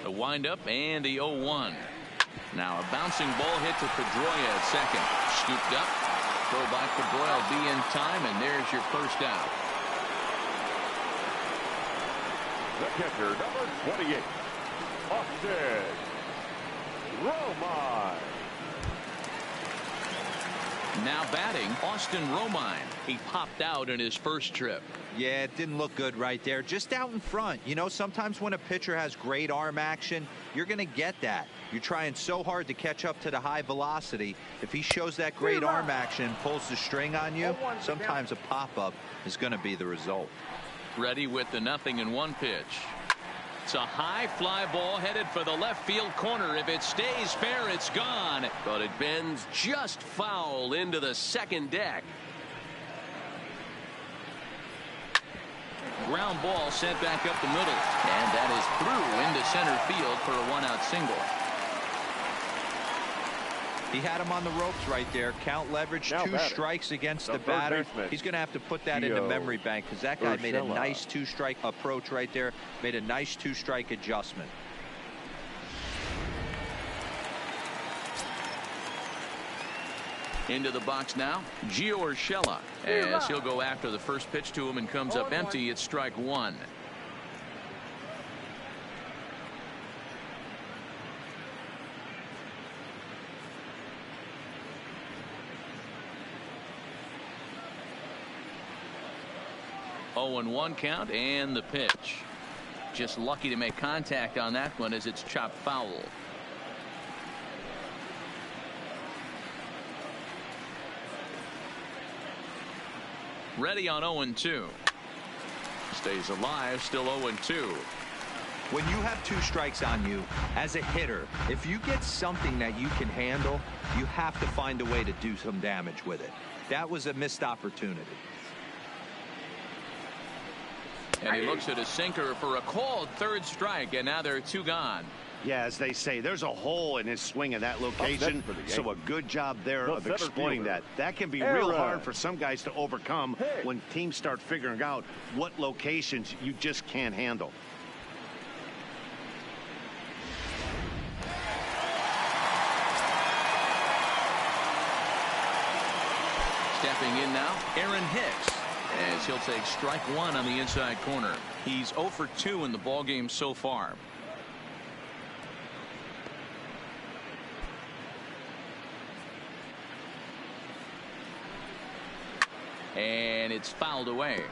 The windup and the 0-1. Now a bouncing ball hit to Pedroia at second. Scooped up. Throw by Pedroia will be in time, and there's your first out. The catcher, number 28, Austin Romine. Now batting, Austin Romine. He popped out in his first trip. Yeah, it didn't look good right there. Just out in front. You know, sometimes when a pitcher has great arm action, you're going to get that. You're trying so hard to catch up to the high velocity. If he shows that great arm action, pulls the string on you, sometimes a pop-up is going to be the result. Ready with the 0-1 pitch. It's a high fly ball headed for the left field corner. If it stays fair, it's gone. But it bends just foul into the second deck. Ground ball sent back up the middle. And that is through into center field for a one-out single. He had him on the ropes right there. Count leverage, Now two batting. strikes against the The third batter. baseman, He's going to have to put that into memory bank because that guy made a Urshela. nice two-strike approach right there. Made a nice two-strike adjustment. Into the box now, Gio Urshela, as he'll go after the first pitch to him and comes up empty. It's strike one. Oh, and 1 count, and the pitch. Just lucky to make contact on that one as it's chopped foul. Ready on 0-2. Stays alive, still 0-2. When you have two strikes on you as a hitter, if you get something that you can handle, you have to find a way to do some damage with it. That was a missed opportunity. And he looks at a sinker for a called third strike, and now there are 2 gone. Yeah, as they say, there's a hole in his swing in that location, so a good job there of exploiting that. That can be real hard for some guys to overcome when teams start figuring out what locations you just can't handle. Stepping in now, Aaron Hicks, as he'll take strike 1 on the inside corner. He's 0 for 2 in the ballgame so far. And it's fouled away.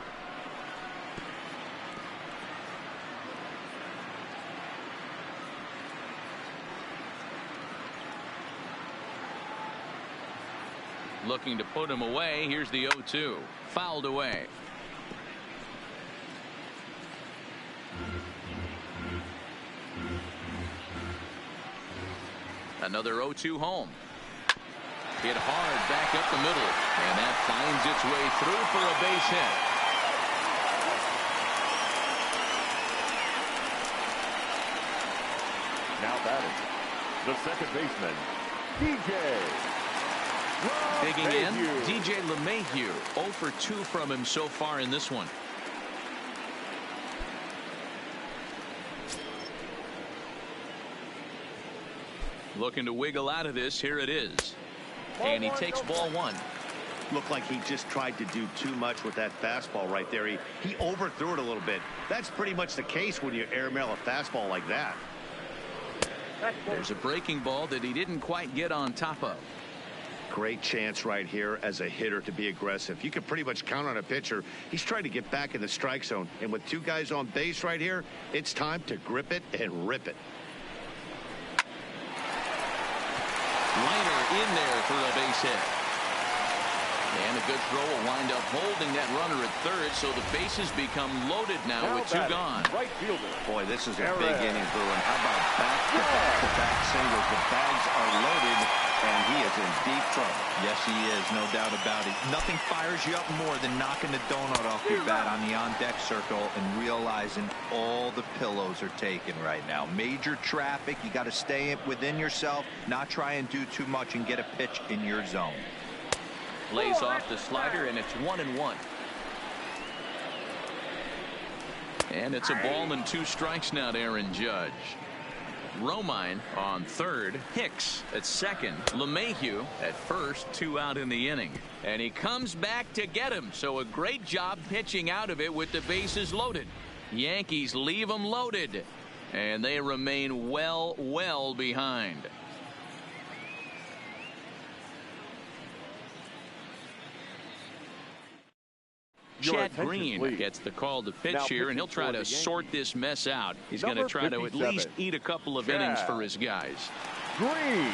Looking to put him away. Here's the 0-2. Fouled away. Another 0-2 home. Hit hard back up the middle, and that finds its way through for a base hit. Now batting, the second baseman, Digging in, DJ LeMahieu. 0 for 2 from him so far in this one. Looking to wiggle out of this. Here it is. And he takes ball 1. Looked like he just tried to do too much with that fastball right there. He overthrew it a little bit. That's pretty much the case when you airmail a fastball like that. There's a breaking ball that he didn't quite get on top of. Great chance right here as a hitter to be aggressive. You can pretty much count on a pitcher. He's trying to get back in the strike zone. And with 2 guys on base right here, it's time to grip it and rip it. Liner in there for a base hit. And a good throw will wind up holding that runner at third, so the bases become loaded now with 2 gone. Right fielder. Boy, this is a big inning, Bruin. How about back-to-back-to-back singles? The bags are loaded, and he is in deep trouble. Yes, he is, no doubt about it. Nothing fires you up more than knocking the donut off your bat on the on-deck circle and realizing all the pillows are taken right now. Major traffic. You got to stay within yourself, not try and do too much and get a pitch in your zone. Lays off the slider, and it's 1-1. And it's a ball and 2 strikes now to Aaron Judge. Romine on third, Hicks at second, LeMahieu at first, 2 out in the inning. And he comes back to get him, so a great job pitching out of it with the bases loaded. Yankees leave them loaded, and they remain well behind. Chad Green gets the call to pitch here, and he'll try to sort this mess out. He's going to try to at least eat a couple of innings for his guys. Green.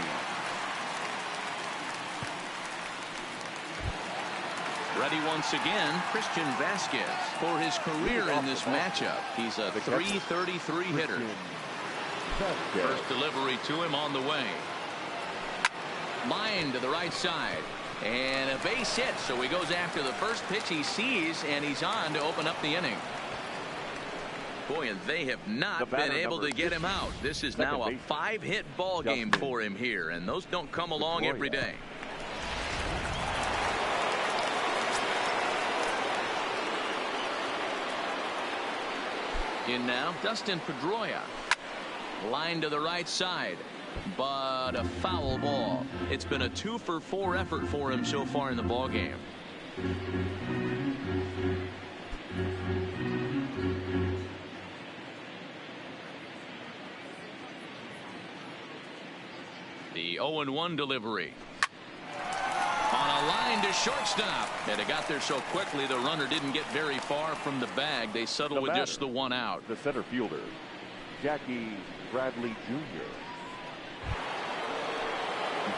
Ready once again, Christian Vasquez. For his career in this matchup, he's a .333 hitter. First delivery to him on the way. Line to the right side. And a base hit, so he goes after the first pitch he sees, and he's on to open up the inning. Boy, and they have not been able to get him out. This is now a 5-hit ball game for him here, and those don't come along every day. In now, Dustin Pedroia. Line to the right side, but a foul ball. It's been a 2-for-4 effort for him so far in the ball game. The 0-1 delivery. On a line to shortstop. And it got there so quickly the runner didn't get very far from the bag. They settled with just the one out. The center fielder, Jackie Bradley Jr.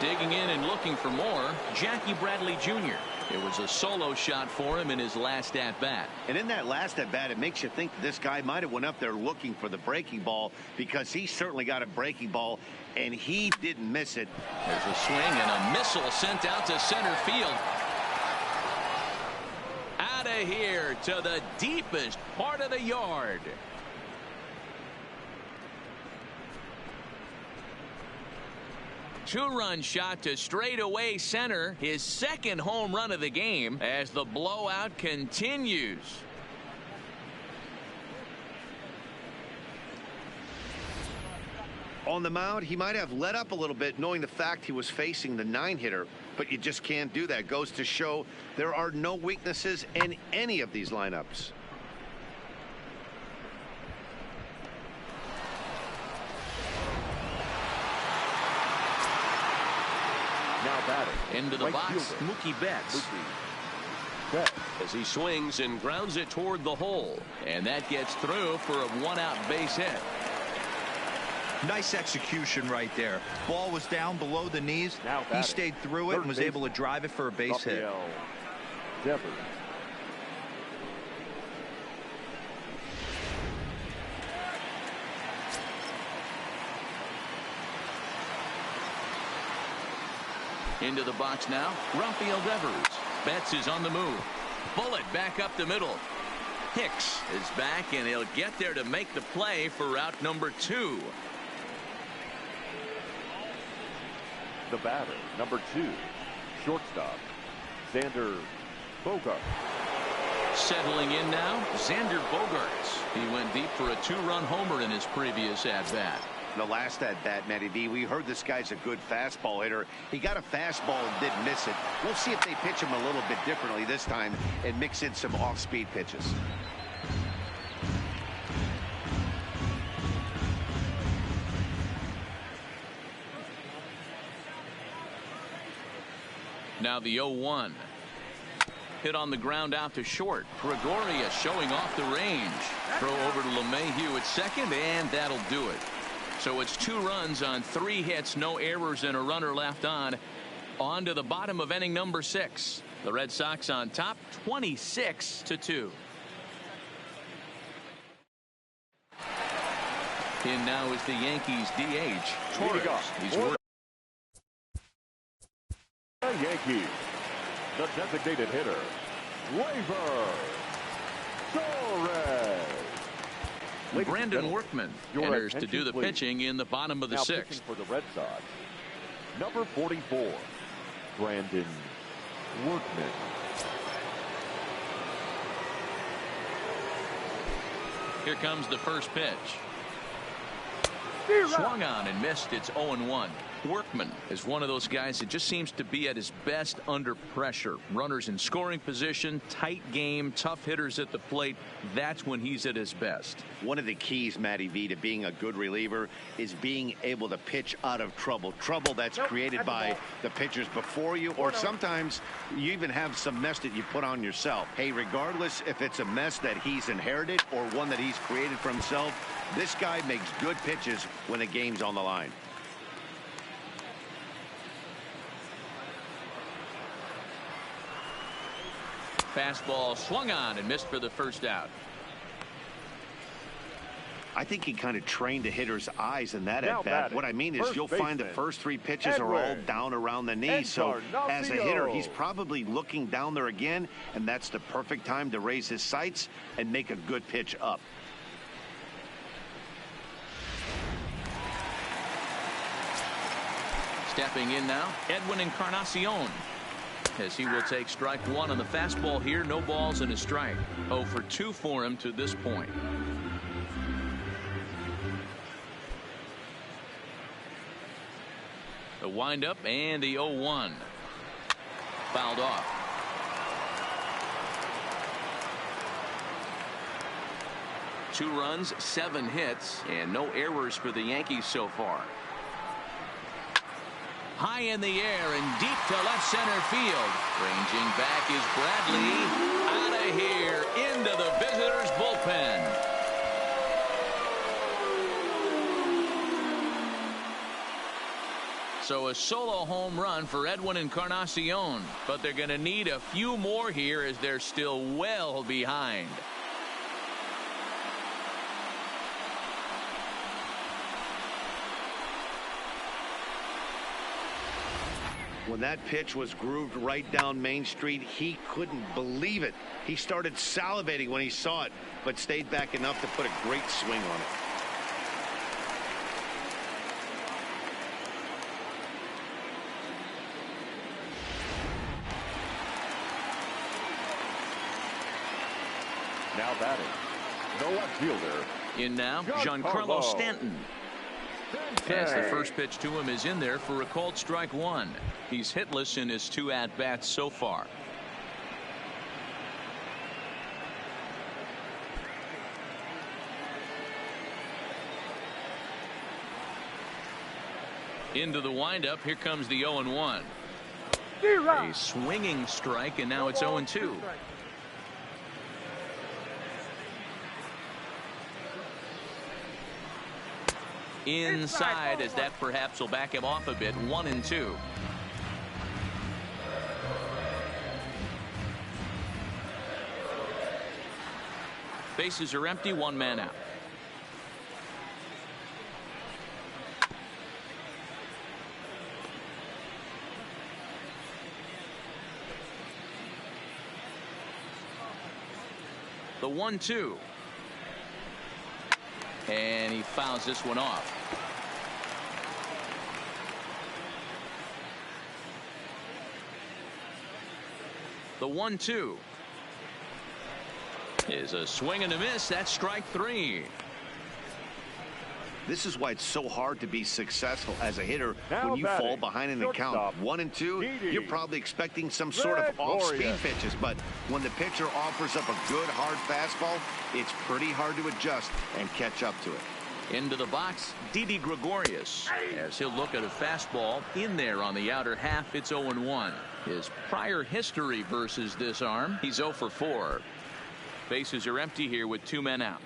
Digging in and looking for more, Jackie Bradley Jr. It was a solo shot for him in his last at-bat. And in that last at-bat, it makes you think this guy might have went up there looking for the breaking ball, because he certainly got a breaking ball, and he didn't miss it. There's a swing and a missile sent out to center field. Out of here to the deepest part of the yard. Two-run shot to straightaway center, his second home run of the game as the blowout continues. On the mound, he might have let up a little bit knowing the fact he was facing the 9-hitter, but you just can't do that. Goes to show there are no weaknesses in any of these lineups. Now batting. Into the right box, fielder, Mookie Betts. As he swings and grounds it toward the hole. And that gets through for a one-out base hit. Nice execution right there. Ball was down below the knees. He stayed through it and was able to drive it for a base hit. Devers. Into the box now, Rafael Devers. Betts is on the move. Bullet back up the middle. Hicks is back, and he'll get there to make the play for route number 2. The batter, number 2, shortstop, Xander Bogaerts. Settling in now, Xander Bogaerts. He went deep for a 2-run homer in his previous at-bat. The last at-bat, Matty V, we heard this guy's a good fastball hitter. He got a fastball and didn't miss it. We'll see if they pitch him a little bit differently this time and mix in some off-speed pitches. Now the 0-1. Hit on the ground out to short. Gregorius showing off the range. Throw over to LeMahieu at second, and that'll do it. So it's 2 runs on 3 hits, no errors, and a runner left on. On to the bottom of inning number 6. The Red Sox on top, 26-2. In now is the Yankees DH, Torres. He's working. The Yankees, the designated hitter, Gleyber Torres. Brandon Workman enters to do the pitching in the bottom of the 6th. For the Red Sox, number 44, Brandon Workman. Here comes the first pitch. Swung on and missed. It's 0-1. Workman is one of those guys that just seems to be at his best under pressure. Runners in scoring position, tight game, tough hitters at the plate. That's when he's at his best. One of the keys, Matty V, to being a good reliever is being able to pitch out of trouble. Trouble that's created by the pitchers before you, or sometimes you even have some mess that you put on yourself. Hey, regardless if it's a mess that he's inherited or one that he's created for himself, this guy makes good pitches when the game's on the line. Fastball swung on and missed for the first out. I think he kind of trained the hitter's eyes in that Now at bat. batting, What I mean is you'll find the first 3 pitches are all Edwin down around the knee. So as a hitter, he's Encarnacion. probably looking down there again, and that's the perfect time to raise his sights and make a good pitch up. Stepping in now, Edwin Encarnacion, as he will take strike 1 on the fastball here. No balls and a strike. 0 for 2 for him to this point. The windup and the 0-1. Fouled off. Two runs, 7 hits, and no errors for the Yankees so far. High in the air and deep to left center field. Ranging back is Bradley. Out of here into the visitors' bullpen. So a solo home run for Edwin Encarnacion, but they're going to need a few more here as they're still well behind. When that pitch was grooved right down Main Street, he couldn't believe it. He started salivating when he saw it, but stayed back enough to put a great swing on it. Now batting, no outfielder. In now, Giancarlo Stanton. As the first pitch to him is in there for a called strike 1. He's hitless in his 2 at-bats so far. Into the windup. Here comes the 0-1. A swinging strike, and now it's 0-2. Inside, as that perhaps will back him off a bit. 1-2. Bases are empty. 1 man out. The 1-2. And he fouls this one off. The 1-2 is a swing and a miss. That's strike 3. This is why it's so hard to be successful as a hitter. Now when you batting, fall behind in the count shortstop, 1 and 2, Didi. you're probably expecting some sort of off-speed Glorious. pitches. But when the pitcher offers up a good hard fastball, it's pretty hard to adjust and catch up to it. Into the box, Didi Gregorius, as he'll look at a fastball in there on the outer half. It's 0-1. His prior history versus this arm, he's 0 for 4. Bases are empty here with 2 men out.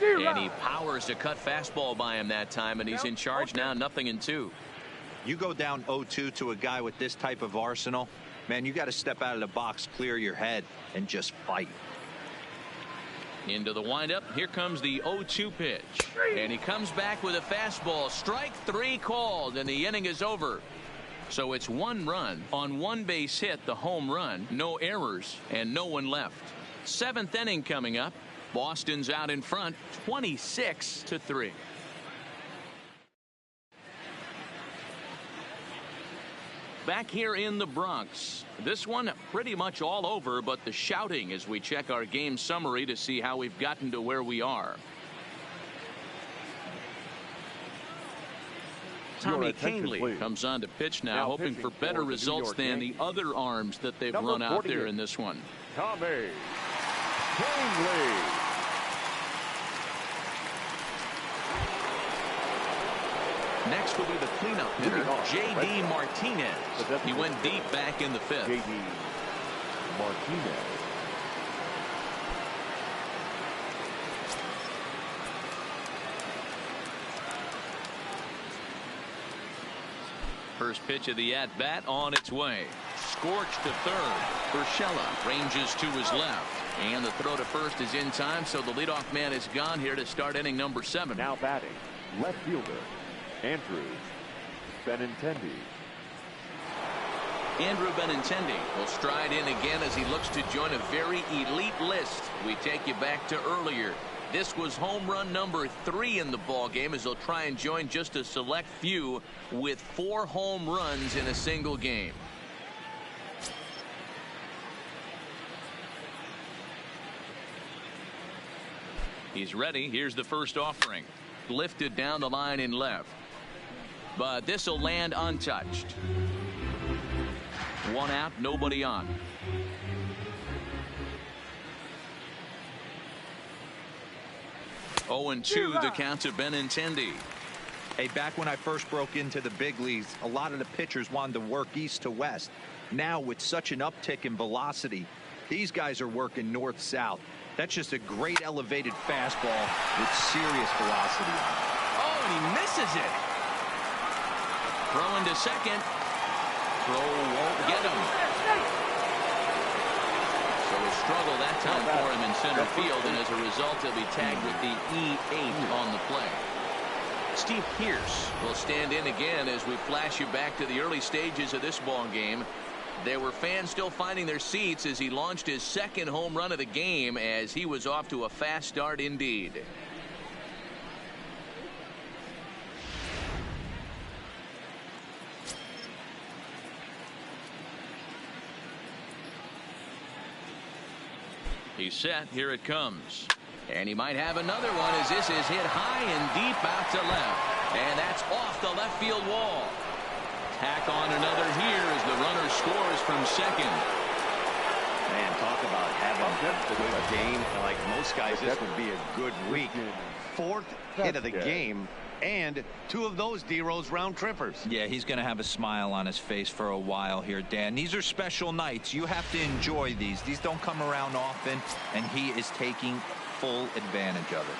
And he powers a cut fastball by him that time, and he's in charge now. 0-2. You go down 0-2 to a guy with this type of arsenal, man, you got to step out of the box, clear your head, and just fight. Into the windup. Here comes the 0-2 pitch. And he comes back with a fastball. Strike 3 called, and the inning is over. So it's 1 run on 1 base hit, the home run, no errors, and no one left. 7th inning coming up. Boston's out in front, 26-3. Back here in the Bronx. This one pretty much all over, but the shouting as we check our game summary to see how we've gotten to where we are. Tommy Kahnle comes on to pitch now, hoping for better results than the other arms that they've run out there in this one. Tommy Kahnle. Next will be the cleanup hitter, J.D. Martinez. He went deep back in the 5th. J.D. Martinez. First pitch of the at-bat on its way. Scorched to third. Urshela ranges to his left. And the throw to first is in time, so the leadoff man is gone here to start inning number 7. Now batting, left fielder, Andrew Benintendi. Andrew Benintendi will stride in again as he looks to join a very elite list. We take you back to earlier. This was home run number 3 in the ball game as they'll try and join just a select few with 4 home runs in a single game. He's ready. Here's the first offering. Lifted down the line in left. But this will land untouched. 1 out, nobody on. 0-2 the count to Benintendi. Hey, back when I first broke into the big leagues, a lot of the pitchers wanted to work east to west. Now, with such an uptick in velocity, these guys are working north-south. That's just a great elevated fastball with serious velocity. Oh, and he misses it. Throw into second. Throw won't get him. So a struggle that time for him in center field, and as a result, he'll be tagged with the E8 on the play. Steve Pearce will stand in again as we flash you back to the early stages of this ball game. There were fans still finding their seats as he launched his second home run of the game as he was off to a fast start indeed. He's set. Here it comes. And he might have another one as this is hit high and deep out to left. And that's off the left field wall. Tack on another here as the runner scores from second. Man, talk about having a good game. Like most guys, this would be a good week. 4th hit of the game, and 2 of those D-Rose round trippers. Yeah, he's going to have a smile on his face for a while here, Dan. These are special nights. You have to enjoy these. These don't come around often, and he is taking full advantage of it.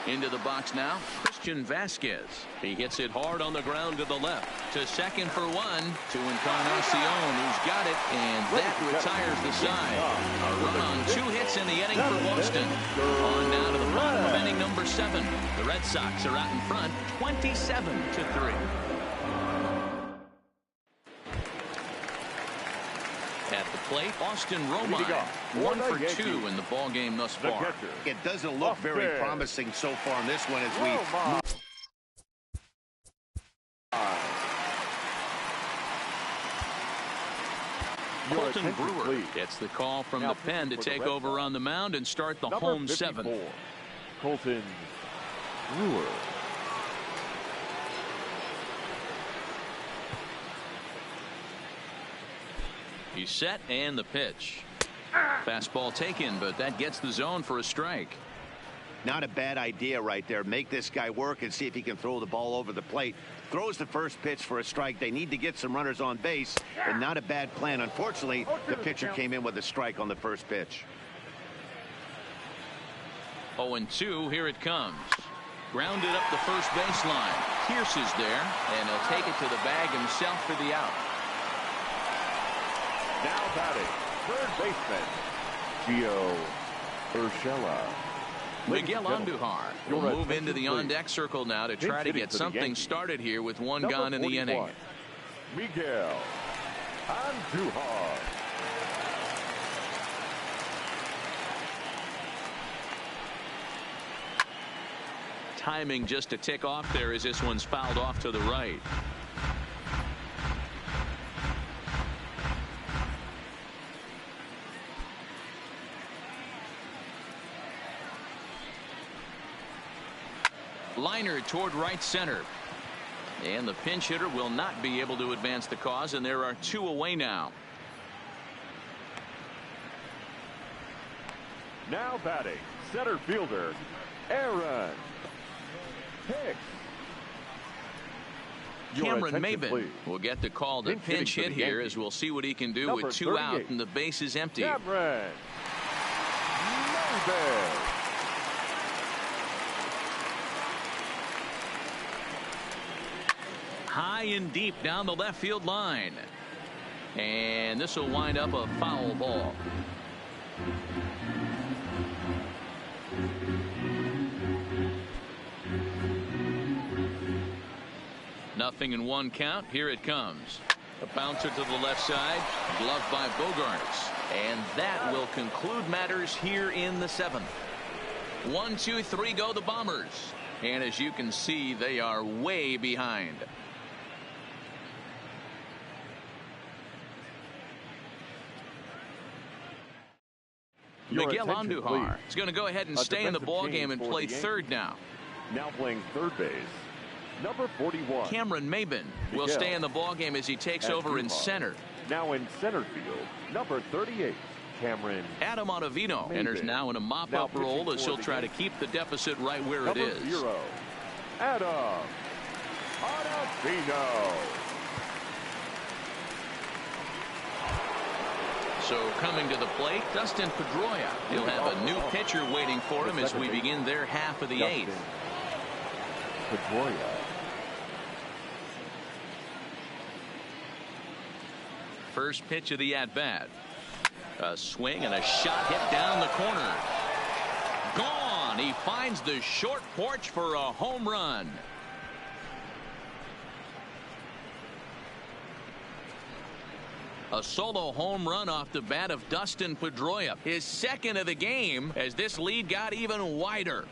Into the box now, Christian Vasquez. He hits it hard on the ground to the left. To second for 1 to Encarnacion, who's got it, and that retires the side. A run on 2 hits in the inning for Boston. On now to the bottom of inning number 7. The Red Sox are out in front, 27-3. At the plate, Austin Romine, 1 for 2 in the ball game thus far. It doesn't look very promising so far in this one as we move. Colton Brewer gets the call from the pen to take over on the mound and start the home 7. Colton Brewer. He's set and the pitch. Fastball taken, but that gets the zone for a strike. Not a bad idea right there. Make this guy work and see if he can throw the ball over the plate. Throws the first pitch for a strike. They need to get some runners on base, and not a bad plan. Unfortunately, the pitcher came in with a strike on the first pitch. 0-2, here it comes. Grounded up the first baseline. Pierce is there, and he'll take it to the bag himself for the out. Now batting, third baseman, Gio Urshela. Miguel Andujar will move into the on-deck circle now to try to get something started here with 1 gone in the inning. Miguel Andujar. Timing just to tick off there as this one's fouled off to the right. Liner toward right center. And the pinch hitter will not be able to advance the cause, and there are 2 away now. Now batting, center fielder, Aaron Hicks. Cameron Maven will get the call to pinch hit here as we'll see what he can do with 2 out and the base is empty. Cameron Maven. high and deep down the left field line. And this will wind up a foul ball. Nothing in one count. Here it comes. A bouncer to the left side, gloved by Bogaerts. And that will conclude matters here in the 7th. 1, 2, 3 go the Bombers. And as you can see, they are way behind. Miguel Andujar is going to go ahead and stay in the ball game and play third now. Now playing third base, number 41. Cameron Maben will stay in the ball game as he takes over in center. Now in center field, number 38. Cameron. Adam Ottavino enters now in a mop-up role as he'll try to keep the deficit right where it is. 0, Adam Ottavino. So coming to the plate, Dustin Pedroia. He'll have a new pitcher waiting for him as we begin their half of the 8th. Pedroia. First pitch of the at-bat. A swing and a shot hit down the corner. Gone. He finds the short porch for a home run. A solo home run off the bat of Dustin Pedroia. His second of the game as this lead got even wider.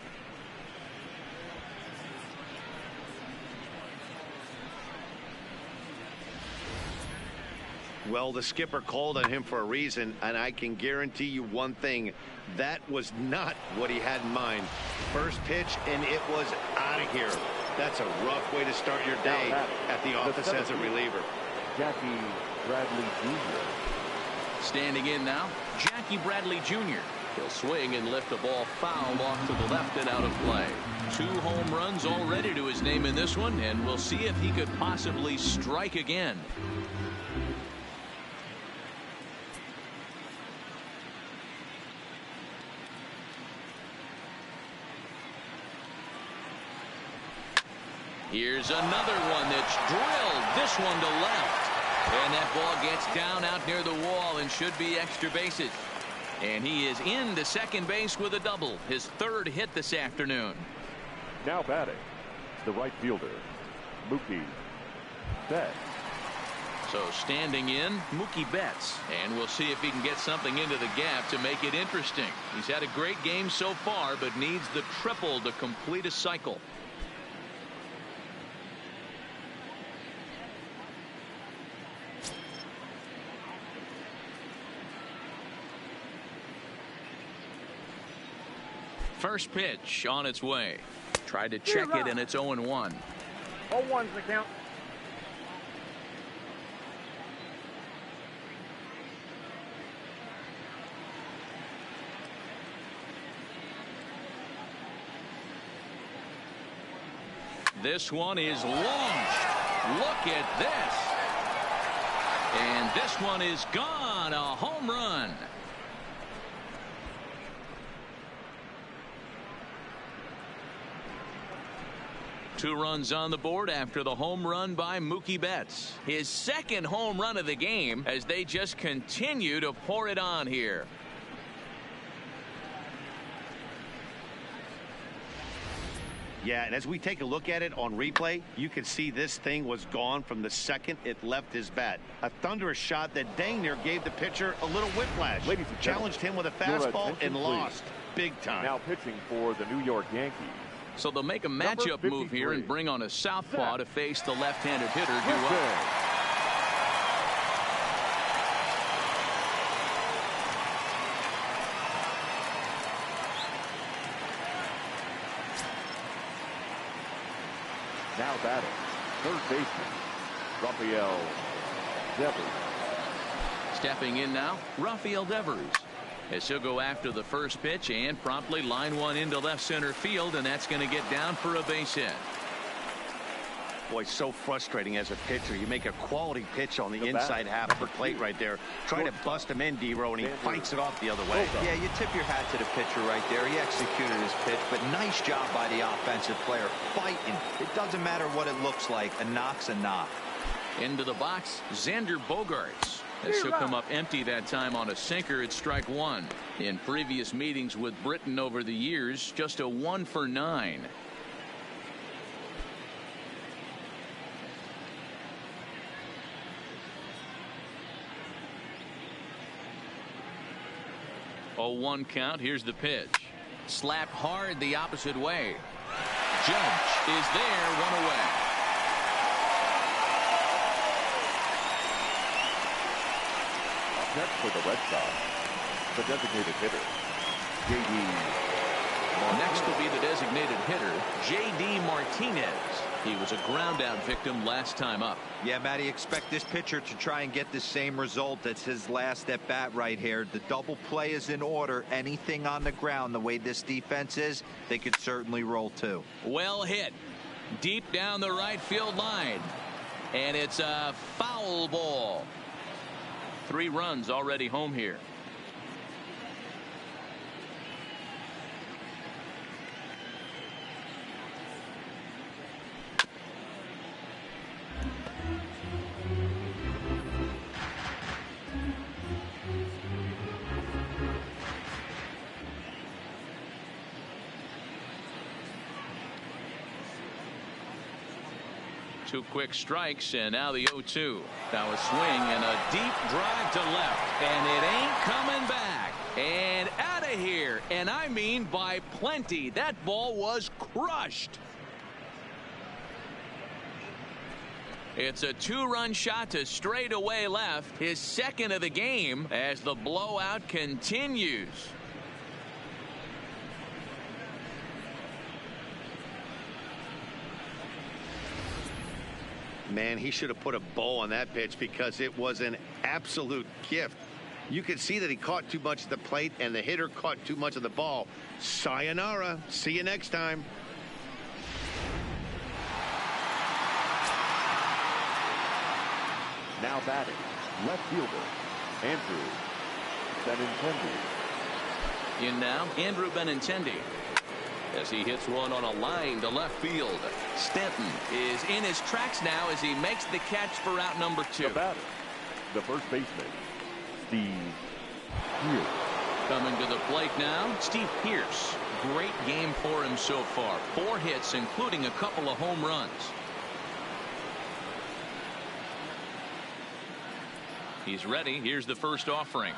Well, the skipper called on him for a reason, and I can guarantee you one thing. That was not what he had in mind. First pitch, and it was out of here. That's a rough way to start your day at the office as a reliever. Jackie Bradley Jr. Standing in now, Jackie Bradley Jr. He'll swing and lift the ball foul off to the left and out of play. 2 home runs already to his name in this one, and we'll see if he could possibly strike again. Here's another one that's drilled. This one to left. And that ball gets down out near the wall and should be extra bases. And he is into second base with a double. His 3rd hit this afternoon. Now batting, the right fielder, Mookie Betts. So standing in, Mookie Betts. And we'll see if he can get something into the gap to make it interesting. He's had a great game so far, but needs the triple to complete a cycle. First pitch on its way. Tried to check it, and it's 0-1. 0-1's the count. This one is launched. Look at this. And this one is gone. A home run. Two runs on the board after the home run by Mookie Betts. His 2nd home run of the game as they just continue to pour it on here. Yeah, and as we take a look at it on replay, you can see this thing was gone from the second it left his bat. A thunderous shot that dang near gave the pitcher a little whiplash. Challenged him with a fastball and lost big time. Now pitching for the New York Yankees. So they'll make a matchup move here and bring on a southpaw to face the left-handed hitter. Now batting, third baseman, Rafael Devers. Stepping in now, Rafael Devers. As he'll go after the first pitch and promptly line one into left center field, and that's going to get down for a base hit. Boy, so frustrating as a pitcher. You make a quality pitch on the inside half of the plate right there. Try to bust him in, D-Row, and he fights it off the other way. Yeah, you tip your hat to the pitcher right there. He executed his pitch, but nice job by the offensive player fighting. It doesn't matter what it looks like. A knock's a knock. Into the box, Xander Bogaerts. As he'll come up empty that time on a sinker at strike one. In previous meetings with Britain over the years, just a 1 for 9. A 1 count. Here's the pitch. Slapped hard the opposite way. Judge is there, 1 away. Next for the Red Sox, the designated hitter, J.D. Next will be the designated hitter, J.D. Martinez. He was a ground-out victim last time up. Yeah, Matty, expect this pitcher to try and get the same result. That's his last at bat right here. The double play is in order. Anything on the ground, the way this defense is, they could certainly roll too. Well hit. Deep down the right field line. And it's a foul ball. 3 runs already home here. Two quick strikes, and now the 0-2. Now a swing and a deep drive to left, and it ain't coming back. And out of here, and I mean by plenty. That ball was crushed. It's a 2-run shot to straightaway left, his second of the game, as the blowout continues. Man, he should have put a bow on that pitch because it was an absolute gift. You could see that he caught too much at the plate and the hitter caught too much of the ball. Sayonara. See you next time. Now batting, left fielder, Andrew Benintendi. In now, Andrew Benintendi. As he hits one on a line to left field. Stanton is in his tracks now as he makes the catch for out number 2. The batter, the first baseman, Steve Pearce. Coming to the plate now, Steve Pearce. Great game for him so far. 4 hits, including a couple of home runs. He's ready. Here's the first offering.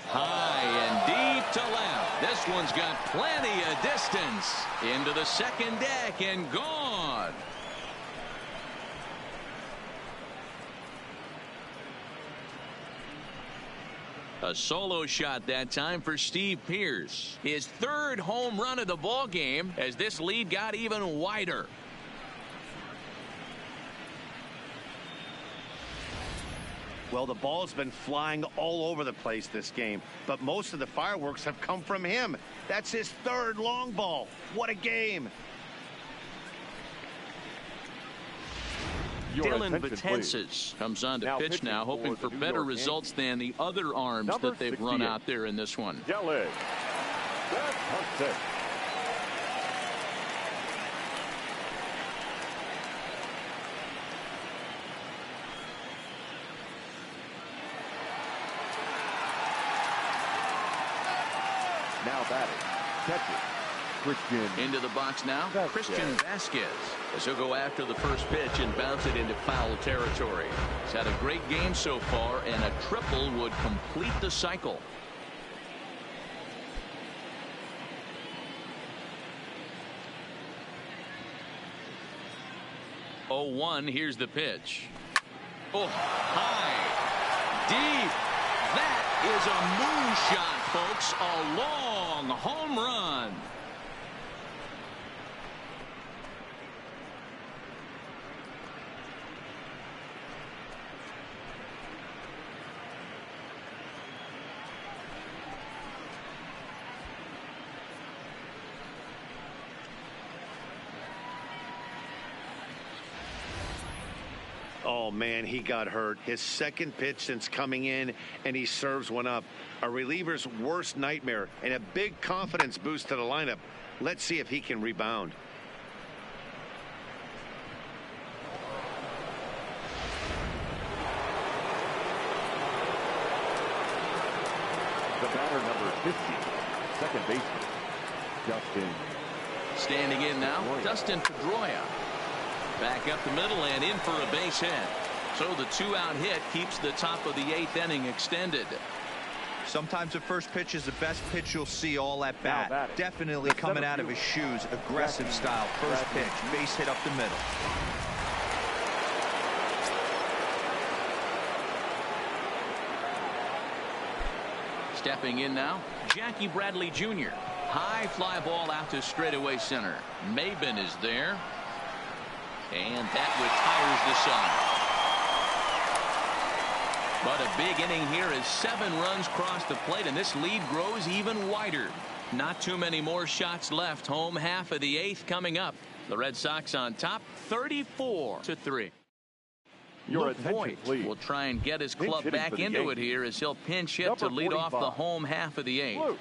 High and deep to left. This one's got plenty of distance. Into the second deck and gone. A solo shot that time for Steve Pearce. His 3rd home run of the ball game as this lead got even wider. Well, the ball's been flying all over the place this game, but most of the fireworks have come from him. That's his 3rd long ball. What a game. Dylan Betances comes on to pitch now, hoping for better results than the other arms that they've run out there in this one. Gelig. That's Hunter. Now batting, catcher, Christian. Into the box now, Christian Vasquez. As he'll go after the first pitch and bounce it into foul territory. He's had a great game so far, and a triple would complete the cycle. Oh, 1, here's the pitch. Oh, high, deep. That is a moonshot, folks. A long home run. Oh, man, he got hurt. His second pitch since coming in, and he serves one up. A reliever's worst nightmare and a big confidence boost to the lineup. Let's see if he can rebound. The batter, number 50, second baseman, Dustin. Standing in now, Dustin Pedroia. Back up the middle and in for a base hit. So the 2-out hit keeps the top of the 8th inning extended. Sometimes the first pitch is the best pitch you'll see all at bat. Definitely coming out of his shoes. Aggressive style. First pitch. Base hit up the middle. Stepping in now, Jackie Bradley Jr. High fly ball out to straightaway center. Maben is there. And that retires the side. But a big inning here as 7 runs cross the plate, and this lead grows even wider. Not too many more shots left. Home half of the 8th coming up. The Red Sox on top 34-3. Luke Voigt will try and get his club back into it here as he'll pinch hit to lead off the home half of the 8th.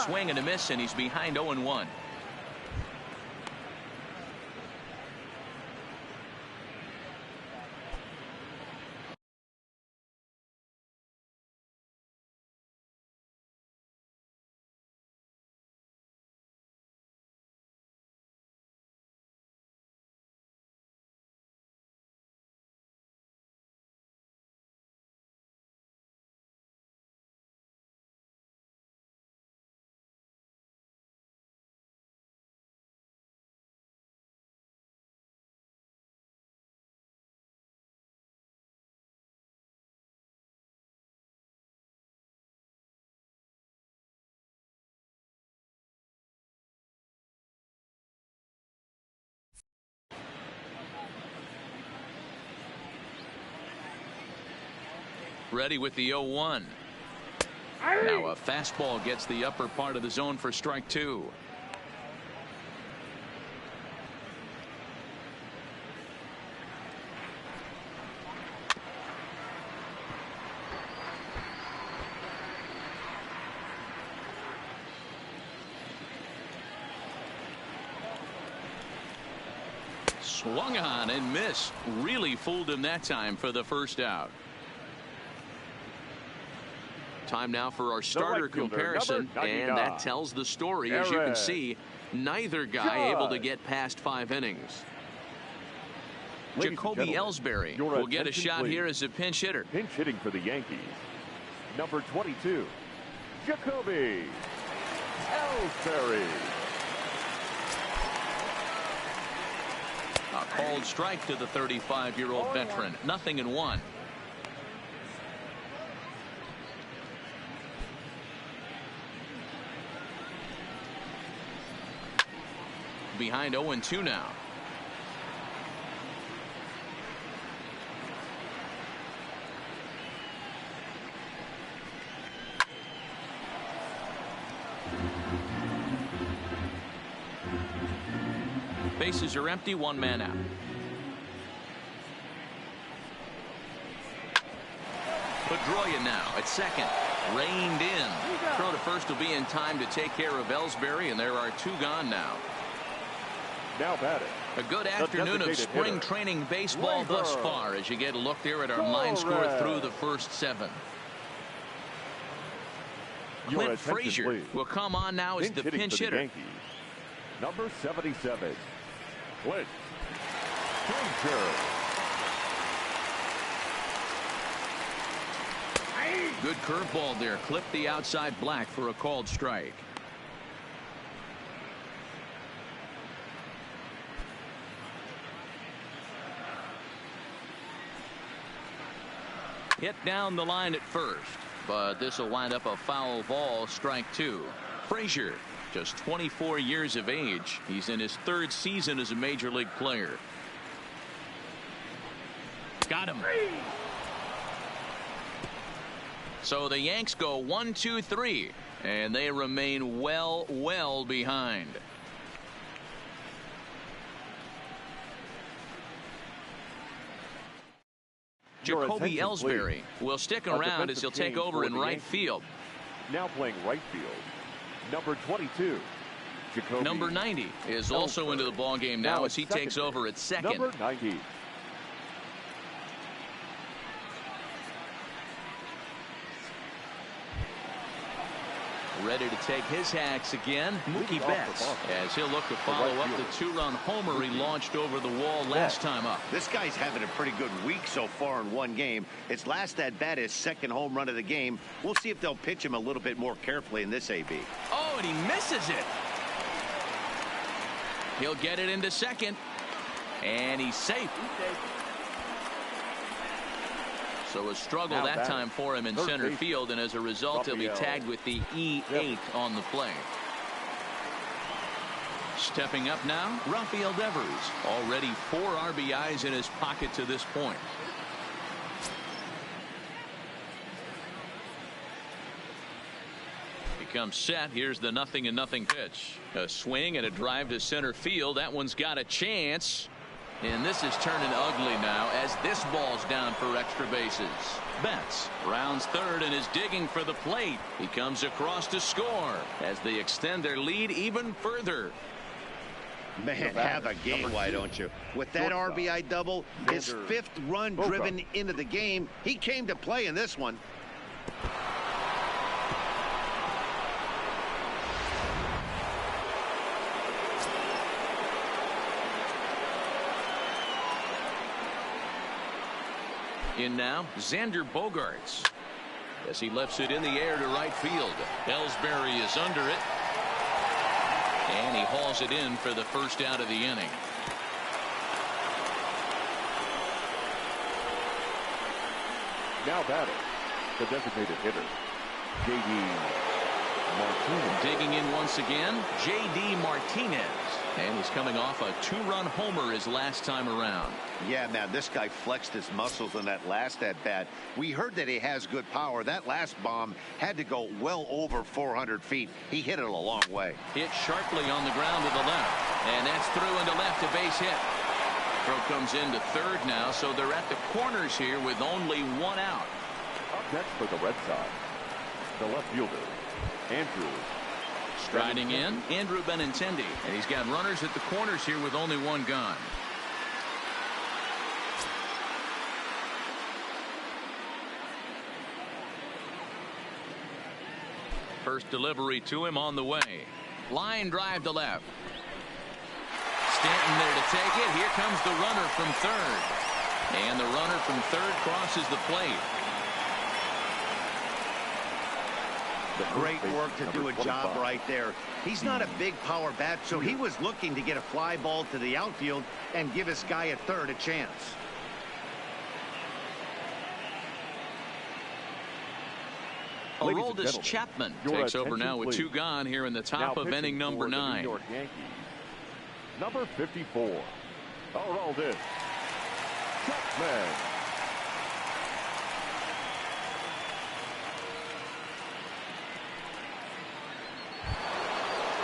Swing and a miss, and he's behind 0-1. Ready with the 0-1. Now a fastball gets the upper part of the zone for strike 2. Swung on and missed. Really fooled him that time for the first out. Time now for our starter comparison, and that tells the story. As you can see, neither guy able to get past 5 innings. Jacoby Ellsbury will get a shot here as a pinch hitter. Pinch hitting for the Yankees, number 22, Jacoby Ellsbury. A called strike to the 35-year-old veteran. 0-1. Behind 0-2 now. Bases are empty, 1 man out. Pedroia now at second. Reined in. Throw to first will be in time to take care of Ellsbury, and there are 2 gone now. Now batting. A good afternoon of spring training baseball thus far as you get a look there at our line score through the first 7. Clint Frazier will come on now as the pinch hitter. Yankees, number 77, Clint Frazier. Good curveball there. Clipped the outside black for a called strike. Hit down the line at first, but this will wind up a foul ball, strike 2. Frazier, just 24 years of age. He's in his 3rd season as a major league player. Got him. So the Yanks go 1, 2, 3, and they remain well behind. Jacoby Ellsbury will stick around as he'll take over in right field. Now playing right field, number 22. Jacoby Number 90 is also into the ball game now as he takes over at second. Number 90. Ready to take his hacks again, Mookie Betts, as he'll look to follow up the two-run homer he launched over the wall last time up. This guy's having a pretty good week so far in one game. His last at-bat, his second home run of the game. We'll see if they'll pitch him a little bit more carefully in this AB. Oh, and he misses it. He'll get it into second, and he's safe. So a struggle that time for him in center field, and as a result, he'll be tagged with the E8 on the play. Stepping up now, Rafael Devers, already 4 RBIs in his pocket to this point. He comes set. Here's the 0-0 pitch. A swing and a drive to center field. That one's got a chance. And this is turning ugly now as this ball's down for extra bases. Betts rounds third and is digging for the plate. He comes across to score as they extend their lead even further. Man, have a game, why don't you? With that RBI double, his 5th run driven into the game, he came to play in this one. In now, Xander Bogaerts as he lifts it in the air to right field. Ellsbury is under it, and he hauls it in for the first out of the inning. Now batting, the designated hitter, J.D. Martinez. Digging in once again, J.D. Martinez. And he's coming off a 2-run homer his last time around. Yeah, man, this guy flexed his muscles in that last at-bat. We heard that he has good power. That last bomb had to go well over 400 feet. He hit it a long way. Hit sharply on the ground to the left. And that's through into left, a base hit. Throw comes into third now, so they're at the corners here with only 1 out. Up next for the Red Sox, the left fielder, Andrew. Striding in, Andrew Benintendi, and he's got runners at the corners here with only 1 gone. First delivery to him on the way. Line drive to left. Stanton there to take it. Here comes the runner from third. And the runner from third crosses the plate. Great work to do a job right there. He's not a big power bat, so he was looking to get a fly ball to the outfield and give his guy at third a chance. Aroldis Chapman takes over now with 2 gone here in the top of inning number 9. New York Yankees, number 54, Aroldis Chapman.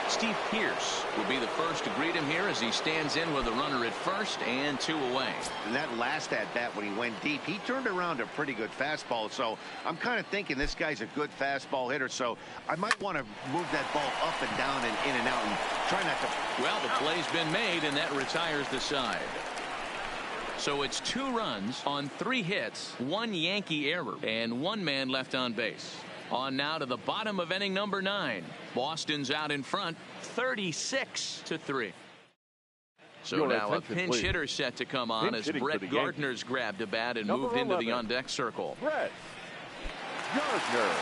Steve Pearce will be the first to greet him here as he stands in with a runner at first and 2 away. And that last at-bat when he went deep, he turned around a pretty good fastball. So I'm kind of thinking this guy's a good fastball hitter. So I might want to move that ball up and down and in and out and try not to. Well, the play's been made, and that retires the side. So it's 2 runs on 3 hits, 1 Yankee error, and 1 man left on base. On now to the bottom of inning number 9. Boston's out in front, 36-3. So now a pinch hitter set to come on as Brett Gardner's grabbed a bat and moved into the on-deck circle. Brett Gardner.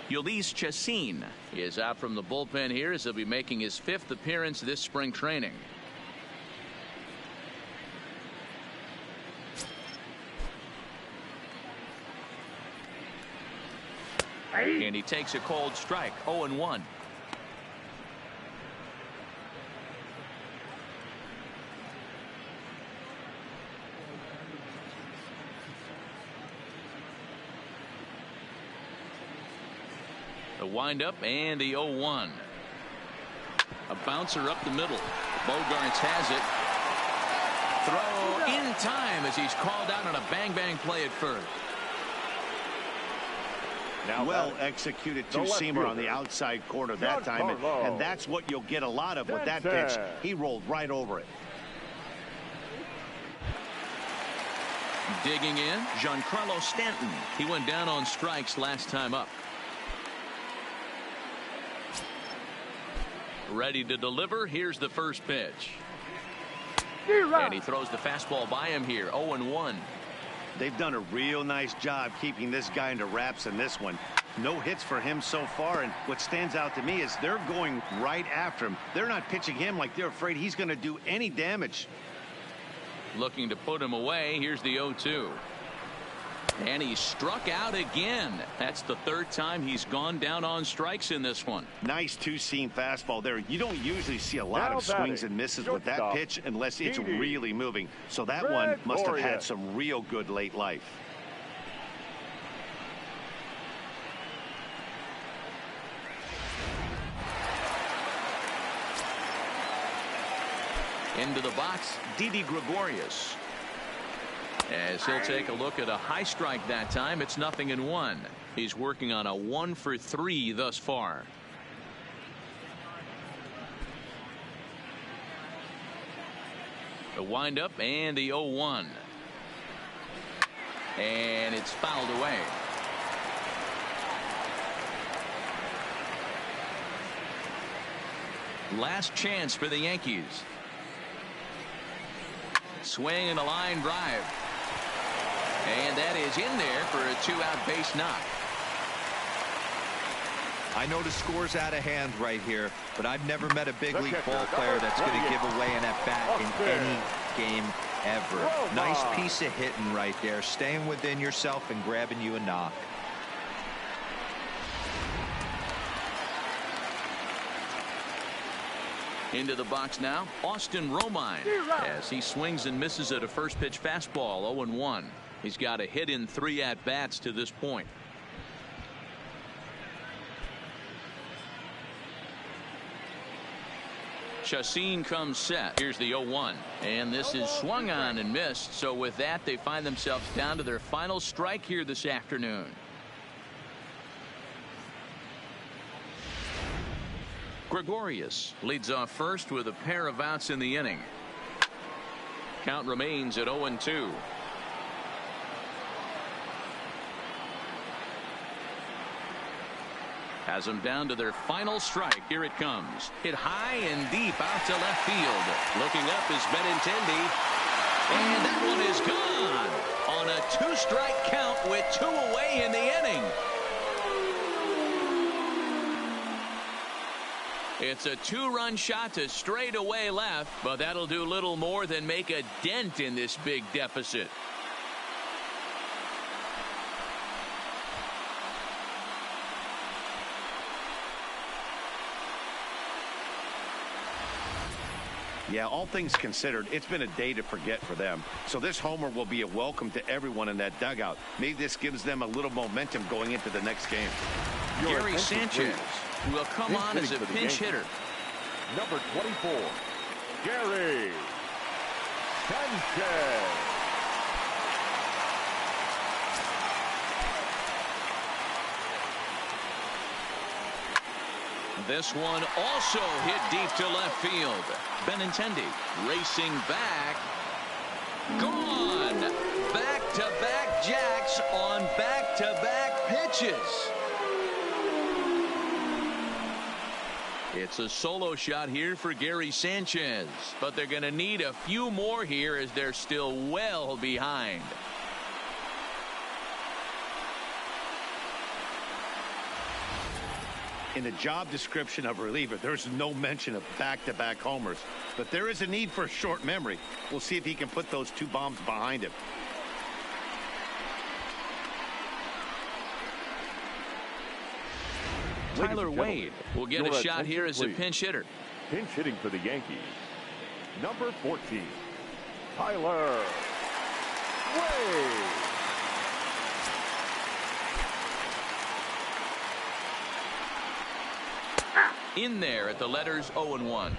Ulysses Chacin is out from the bullpen here as he'll be making his 5th appearance this spring training. And he takes a cold strike. 0-1. The windup and the 0-1. A bouncer up the middle. Bogarts has it. Throw in time as he's called out on a bang-bang play at first. Now well executed two-seamer on the outside corner that time, and that's what you'll get a lot of with that pitch. He rolled right over it. Digging in, Giancarlo Stanton. He went down on strikes last time up. Ready to deliver. Here's the first pitch. And he throws the fastball by him here. 0-1. They've done a real nice job keeping this guy into wraps in this one. No hits for him so far, and what stands out to me is they're going right after him. They're not pitching him like they're afraid he's going to do any damage. Looking to put him away. Here's the 0-2. And he struck out again. That's the third time he's gone down on strikes in this one. Nice two-seam fastball there. You don't usually see a lot of swings and misses with that pitch unless it's really moving. So that one must have had some real good late life. Into the box, Didi Gregorius. As he'll take a look at a high strike that time. It's 0-1. He's working on a 1-for-3 thus far. The windup and the 0-1. And it's fouled away. Last chance for the Yankees. Swing and a line drive. And that is in there for a 2-out base knock. I know the score's out of hand right here, but I've never met a big league ball player that's going to give away an at-bat in any game ever. Nice piece of hitting right there, staying within yourself and grabbing you a knock. Into the box now, Austin Romine, as he swings and misses at a first pitch fastball. 0-1. He's got a hit in 3 at-bats to this point. Chacin comes set. Here's the 0-1. And this is swung on and missed. So with that, they find themselves down to their final strike here this afternoon. Gregorius leads off first with a pair of outs in the inning. Count remains at 0-2. Has them down to their final strike. Here it comes. Hit high and deep out to left field. Looking up is Benintendi. And that one is gone on a 2-strike count with 2 away in the inning. It's a 2-run shot to straightaway left, but that'll do little more than make a dent in this big deficit. Yeah, all things considered, it's been a day to forget for them. So this homer will be a welcome to everyone in that dugout. Maybe this gives them a little momentum going into the next game. Gary Sanchez will come on as a pinch hitter. Number 24, Gary Sanchez. This one also hit deep to left field. Benintendi racing back. Gone. Back-to-back jacks on back-to-back pitches. It's a solo shot here for Gary Sanchez, but they're going to need a few more here as they're still well behind. In the job description of reliever, there's no mention of back-to-back homers, but there is a need for a short memory. We'll see if he can put those 2 bombs behind him. Tyler Wade will get a shot here as a pinch hitter. Pinch hitting for the Yankees, number 14, Tyler Wade. In there at the letters 0-1.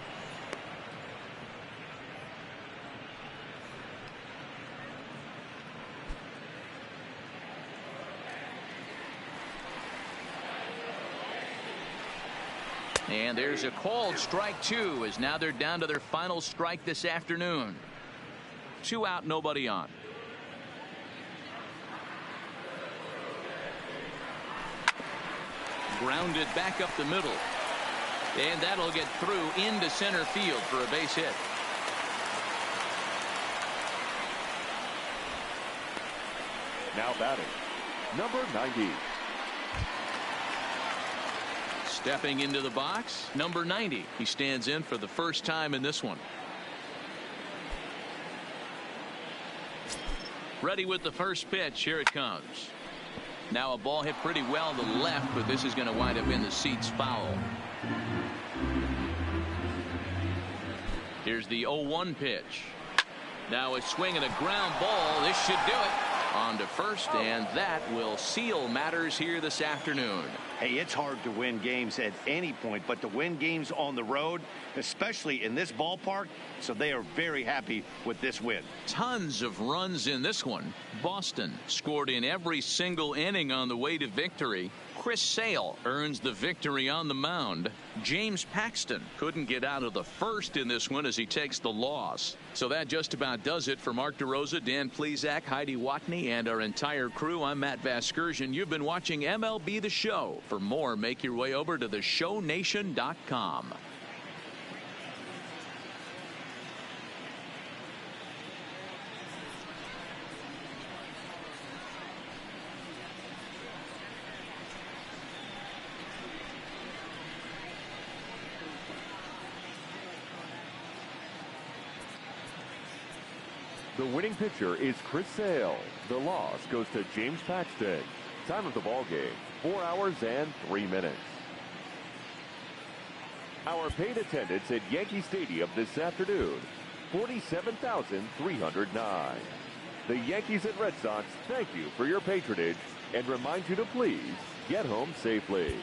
And there's a called strike 2, as now they're down to their final strike this afternoon. 2 out, nobody on. Grounded back up the middle. And that'll get through into center field for a base hit. Now batting, number 90. Stepping into the box, number 90. He stands in for the first time in this one. Ready with the first pitch. Here it comes. Now a ball hit pretty well to the left, but this is going to wind up in the seats foul. Here's the 0-1 pitch. Now a swing and a ground ball. This should do it. On to first, and that will seal matters here this afternoon. Hey, it's hard to win games at any point, but to win games on the road, especially in this ballpark, so they are very happy with this win. Tons of runs in this one. Boston scored in every single inning on the way to victory. Chris Sale earns the victory on the mound. James Paxton couldn't get out of the first in this one as he takes the loss. So that just about does it for Mark DeRosa, Dan Plesac, Heidi Watney, and our entire crew. I'm Matt Vasgersian. You've been watching MLB The Show. For more, make your way over to theshownation.com. The winning pitcher is Chris Sale. The loss goes to James Paxton. Time of the ball game, 4 hours and 3 minutes. Our paid attendance at Yankee Stadium this afternoon, 47,309. The Yankees and Red Sox thank you for your patronage and remind you to please get home safely.